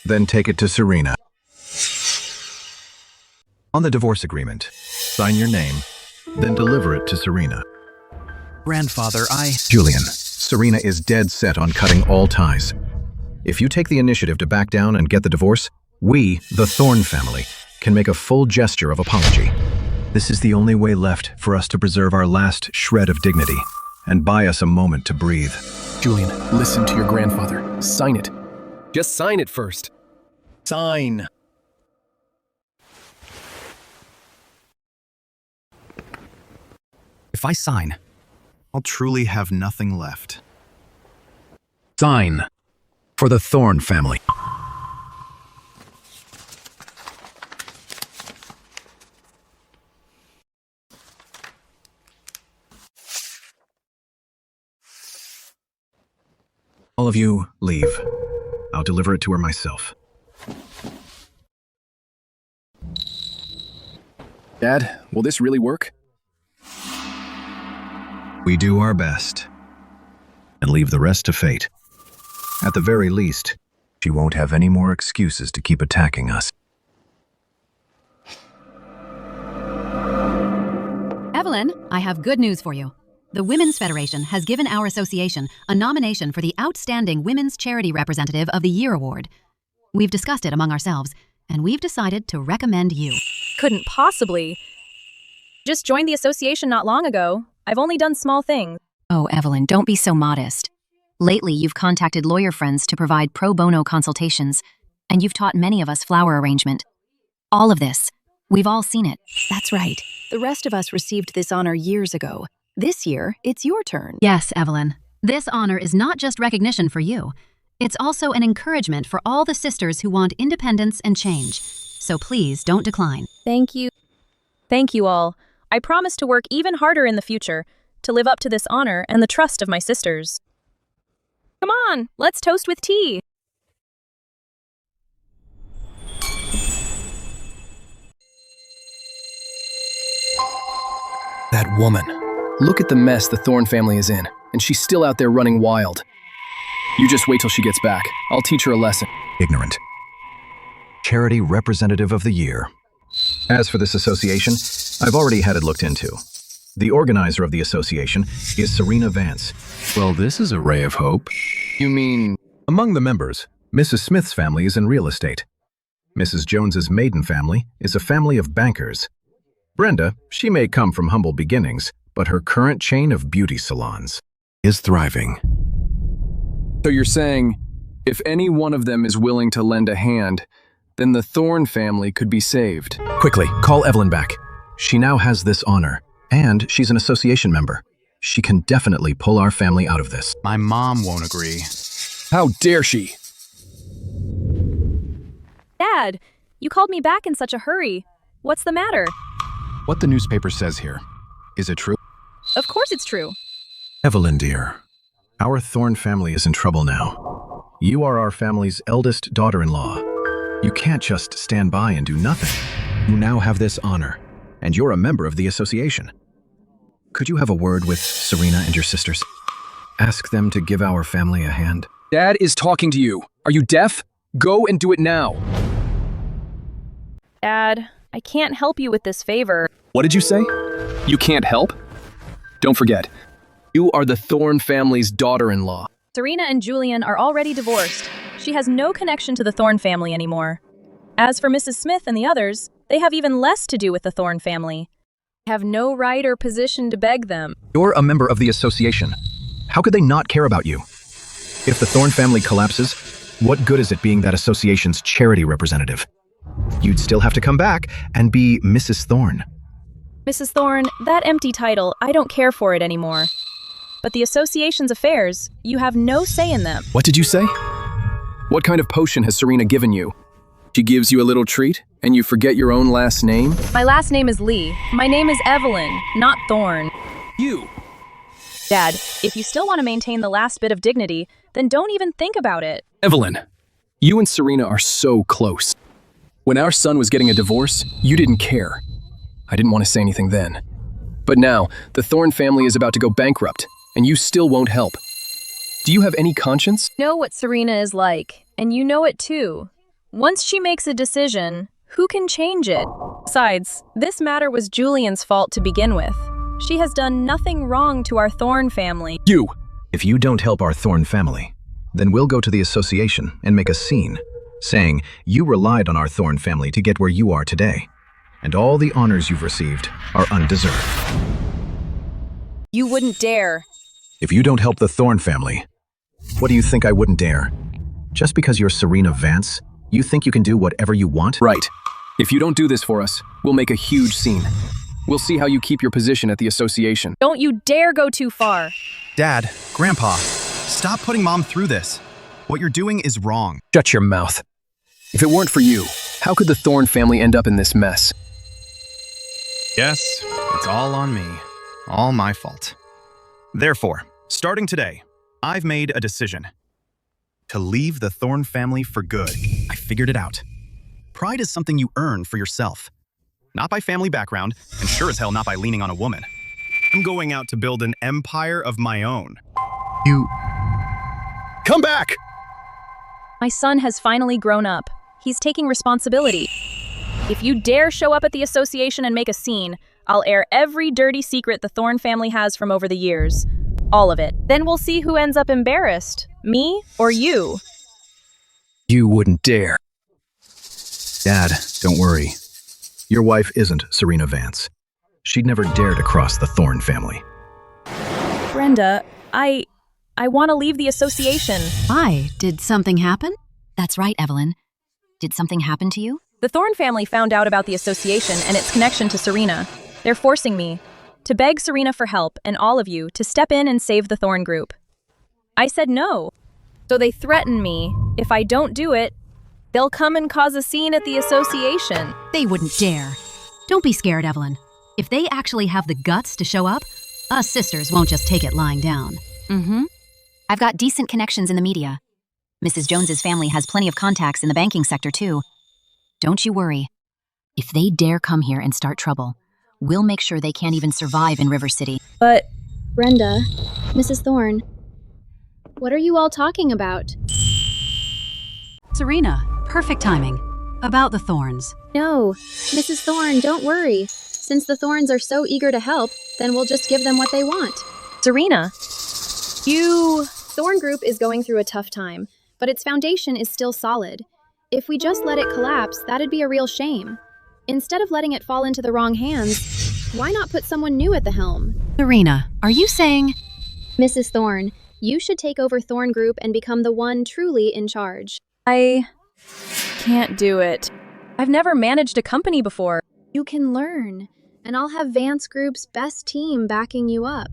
then take it to Serena. On the divorce agreement, sign your name, then deliver it to Serena. Grandfather, Julian, Serena is dead set on cutting all ties. If you take the initiative to back down and get the divorce, we, the Thorne family, can make a full gesture of apology. This is the only way left for us to preserve our last shred of dignity and buy us a moment to breathe. Julian, listen to your grandfather. Sign it. Just sign it first. Sign. If I sign, I'll truly have nothing left. Sign. For the Thorne family. All of you, leave. I'll deliver it to her myself. Dad, will this really work? We do our best. And leave the rest to fate. At the very least, she won't have any more excuses to keep attacking us. Evelyn, I have good news for you. The Women's Federation has given our association a nomination for the Outstanding Women's Charity Representative of the Year award. We've discussed it among ourselves, and we've decided to recommend you. Couldn't possibly. Just joined the association not long ago. I've only done small things. Oh, Evelyn, don't be so modest. Lately, you've contacted lawyer friends to provide pro bono consultations, and you've taught many of us flower arrangement. All of this, we've all seen it. That's right. The rest of us received this honor years ago. This year, it's your turn. Yes, Evelyn. This honor is not just recognition for you. It's also an encouragement for all the sisters who want independence and change. So please don't decline. Thank you. Thank you all. I promise to work even harder in the future to live up to this honor and the trust of my sisters. Come on, let's toast with tea. That woman. Look at the mess the Thorne family is in, and she's still out there running wild. You just wait till she gets back. I'll teach her a lesson. Ignorant. Charity Representative of the Year. As for this association, I've already had it looked into. The organizer of the association is Serena Vance. Well, this is a ray of hope. You mean... Among the members, Mrs. Smith's family is in real estate. Mrs. Jones's maiden family is a family of bankers. Brenda, she may come from humble beginnings, but her current chain of beauty salons is thriving. So you're saying, if any one of them is willing to lend a hand, then the Thorne family could be saved. Quickly, call Evelyn back. She now has this honor, and she's an association member. She can definitely pull our family out of this. My mom won't agree. How dare she? Dad, you called me back in such a hurry. What's the matter? What the newspaper says here. Is it true? Of course it's true. Evelyn, dear, our Thorne family is in trouble now. You are our family's eldest daughter-in-law. You can't just stand by and do nothing. You now have this honor, and you're a member of the association. Could you have a word with Serena and your sisters? Ask them to give our family a hand. Dad is talking to you. Are you deaf? Go and do it now. Dad, I can't help you with this favor. What did you say? You can't help? Don't forget, you are the Thorne family's daughter-in-law. Serena and Julian are already divorced. She has no connection to the Thorne family anymore. As for Mrs. Smith and the others, they have even less to do with the Thorne family. I have no right or position to beg them. You're a member of the association. How could they not care about you? If the Thorne family collapses, what good is it being that association's charity representative? You'd still have to come back and be Mrs. Thorne. Mrs. Thorne, that empty title, I don't care for it anymore. But the association's affairs, you have no say in them. What did you say? What kind of potion has Serena given you? She gives you a little treat, and you forget your own last name? My last name is Lee. My name is Evelyn, not Thorne. You! Dad, if you still want to maintain the last bit of dignity, then don't even think about it. Evelyn, you and Serena are so close. When our son was getting a divorce, you didn't care. I didn't want to say anything then. But now, the Thorne family is about to go bankrupt, and you still won't help. Do you have any conscience? Know what Serena is like, and you know it too. Once she makes a decision, who can change it? Besides, this matter was Julian's fault to begin with. She has done nothing wrong to our Thorne family. You! If you don't help our Thorne family, then we'll go to the association and make a scene, saying you relied on our Thorne family to get where you are today, and all the honors you've received are undeserved. You wouldn't dare. If you don't help the Thorne family, what do you think I wouldn't dare? Just because you're Serena Vance, you think you can do whatever you want? Right. If you don't do this for us, we'll make a huge scene. We'll see how you keep your position at the association. Don't you dare go too far. Dad, Grandpa, stop putting Mom through this. What you're doing is wrong. Shut your mouth. If it weren't for you, how could the Thorne family end up in this mess? Yes, it's all on me. All my fault. Therefore, starting today, I've made a decision. To leave the Thorne family for good. I figured it out. Pride is something you earn for yourself. Not by family background, and sure as hell not by leaning on a woman. I'm going out to build an empire of my own. You... Come back! My son has finally grown up. He's taking responsibility. If you dare show up at the association and make a scene, I'll air every dirty secret the Thorne family has from over the years. All of it. Then we'll see who ends up embarrassed. Me or you. You wouldn't dare. Dad, don't worry. Your wife isn't Serena Vance. She'd never dare to cross the Thorne family. Brenda, I want to leave the association. Why? Did something happen? That's right, Evelyn. Did something happen to you? The Thorne family found out about the association and its connection to Serena. They're forcing me to beg Serena for help and all of you to step in and save the Thorne group. I said no. So they threaten me. If I don't do it, they'll come and cause a scene at the association. They wouldn't dare. Don't be scared, Evelyn. If they actually have the guts to show up, us sisters won't just take it lying down. I've got decent connections in the media. Mrs. Jones's family has plenty of contacts in the banking sector, too. Don't you worry. If they dare come here and start trouble, we'll make sure they can't even survive in River City. But... Brenda, Mrs. Thorne, what are you all talking about? Serena, perfect timing. About the Thorns. No, Mrs. Thorne, don't worry. Since the Thorns are so eager to help, then we'll just give them what they want. Serena, Thorne Group is going through a tough time, but its foundation is still solid. If we just let it collapse, that'd be a real shame. Instead of letting it fall into the wrong hands, why not put someone new at the helm? Serena, are you saying... Mrs. Thorne, you should take over Thorne Group and become the one truly in charge. I can't do it. I've never managed a company before. You can learn, and I'll have Vance Group's best team backing you up.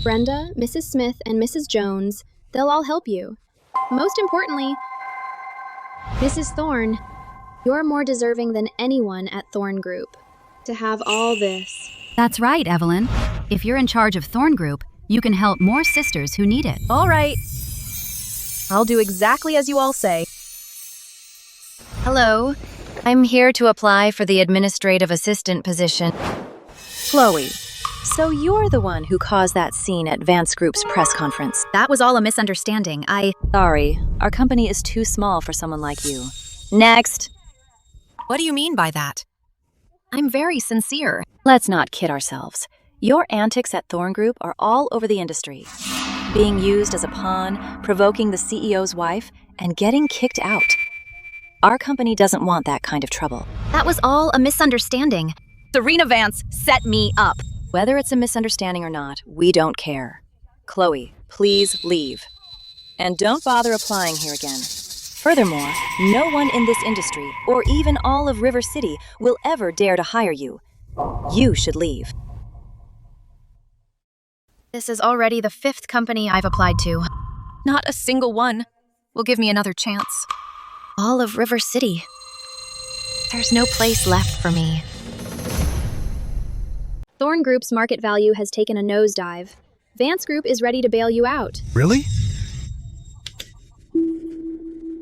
Brenda, Mrs. Smith, and Mrs. Jones, they'll all help you. Most importantly, Mrs. Thorne, you're more deserving than anyone at Thorne Group to have all this. That's right, Evelyn. If you're in charge of Thorne Group, you can help more sisters who need it. All right. I'll do exactly as you all say. Hello. I'm here to apply for the administrative assistant position. Chloe, so you're the one who caused that scene at Vance Group's press conference. That was all a misunderstanding. Sorry, our company is too small for someone like you. Next. What do you mean by that? I'm very sincere. Let's not kid ourselves. Your antics at Thorne Group are all over the industry. Being used as a pawn, provoking the CEO's wife, and getting kicked out. Our company doesn't want that kind of trouble. That was all a misunderstanding. Serena Vance set me up. Whether it's a misunderstanding or not, we don't care. Chloe, please leave. And don't bother applying here again. Furthermore, no one in this industry, or even all of River City, will ever dare to hire you. You should leave. This is already the 5th company I've applied to. Not a single one will give me another chance. All of River City. There's no place left for me. Thorne Group's market value has taken a nosedive. Vance Group is ready to bail you out. Really?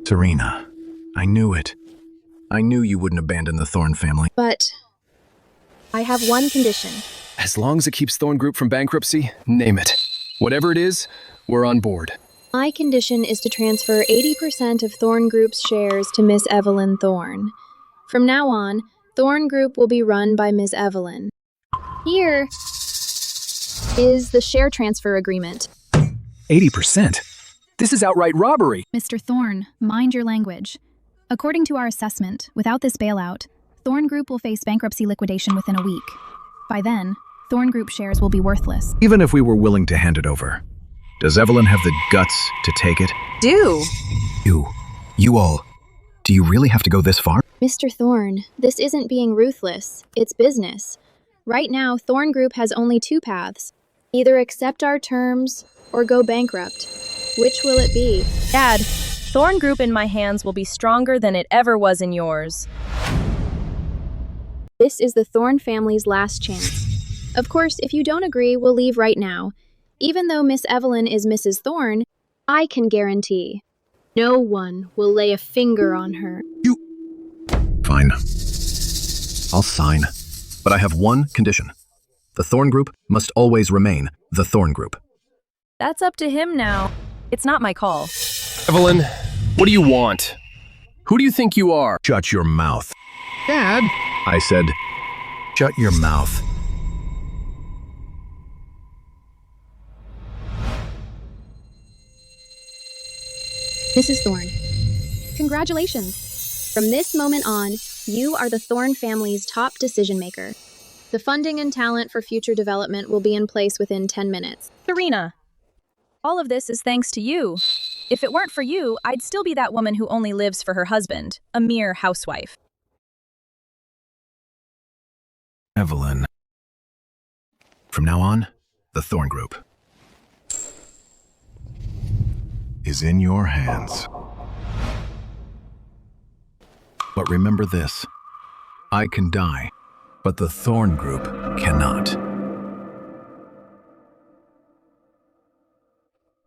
Serena, I knew it. I knew you wouldn't abandon the Thorne family. But I have one condition. As long as it keeps Thorne Group from bankruptcy, name it. Whatever it is, we're on board. My condition is to transfer 80% of Thorne Group's shares to Miss Evelyn Thorne. From now on, Thorne Group will be run by Miss Evelyn. Here is the share transfer agreement. 80%? This is outright robbery. Mr. Thorne, mind your language. According to our assessment, without this bailout, Thorne Group will face bankruptcy liquidation within a week. By then, Thorne Group shares will be worthless. Even if we were willing to hand it over, does Evelyn have the guts to take it? You all, do you really have to go this far? Mr. Thorne, this isn't being ruthless. It's business. Right now, Thorne Group has only 2 paths. Either accept our terms or go bankrupt. Which will it be? Dad, Thorne Group in my hands will be stronger than it ever was in yours. This is the Thorne family's last chance. Of course, if you don't agree, we'll leave right now. Even though Miss Evelyn is Mrs. Thorne, I can guarantee no one will lay a finger on her. Fine. I'll sign. But I have one condition. The Thorne Group must always remain the Thorne Group. That's up to him now. It's not my call. Evelyn, what do you want? Who do you think you are? Shut your mouth. Dad? I said, shut your mouth. Mrs. Thorne, congratulations. From this moment on, you are the Thorne family's top decision maker. The funding and talent for future development will be in place within 10 minutes. Serena, all of this is thanks to you. If it weren't for you, I'd still be that woman who only lives for her husband, a mere housewife. Evelyn. From now on, the Thorne Group is in your hands. But remember this, I can die, but the Thorne Group cannot.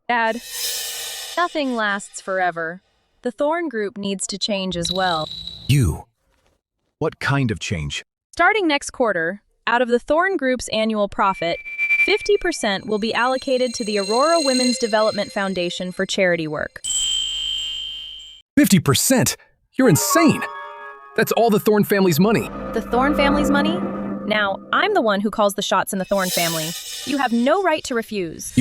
Dad, nothing lasts forever. The Thorne Group needs to change as well. You? What kind of change? Starting next quarter, out of the Thorne Group's annual profit, 50% will be allocated to the Aurora Women's Development Foundation for charity work. 50%? You're insane. That's all the Thorne family's money. The Thorne family's money? Now, I'm the one who calls the shots in the Thorne family. You have no right to refuse.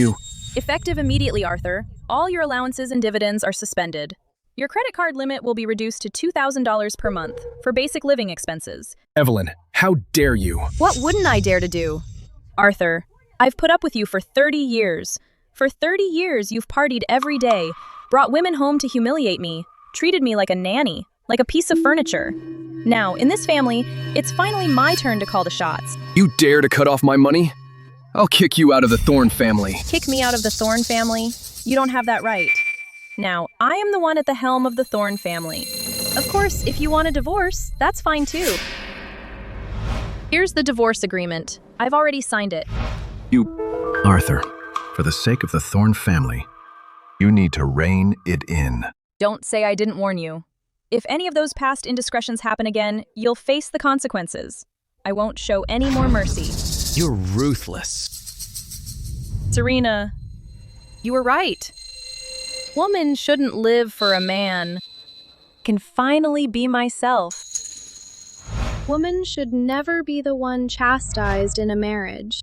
Effective immediately, Arthur. All your allowances and dividends are suspended. Your credit card limit will be reduced to $2,000 per month for basic living expenses. Evelyn, how dare you? What wouldn't I dare to do? Arthur, I've put up with you for 30 years. For 30 years, you've partied every day, brought women home to humiliate me, treated me like a nanny, like a piece of furniture. Now, in this family, it's finally my turn to call the shots. You dare to cut off my money? I'll kick you out of the Thorne family. Kick me out of the Thorne family? You don't have that right. Now, I am the one at the helm of the Thorne family. Of course, if you want a divorce, that's fine too. Here's the divorce agreement. I've already signed it. Arthur, for the sake of the Thorne family, you need to rein it in. Don't say I didn't warn you. If any of those past indiscretions happen again, you'll face the consequences. I won't show any more mercy. You're ruthless. Serena, you were right. Woman shouldn't live for a man. Can finally be myself. Woman should never be the one chastised in a marriage.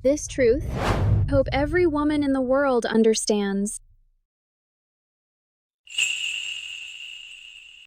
This truth, I hope every woman in the world understands.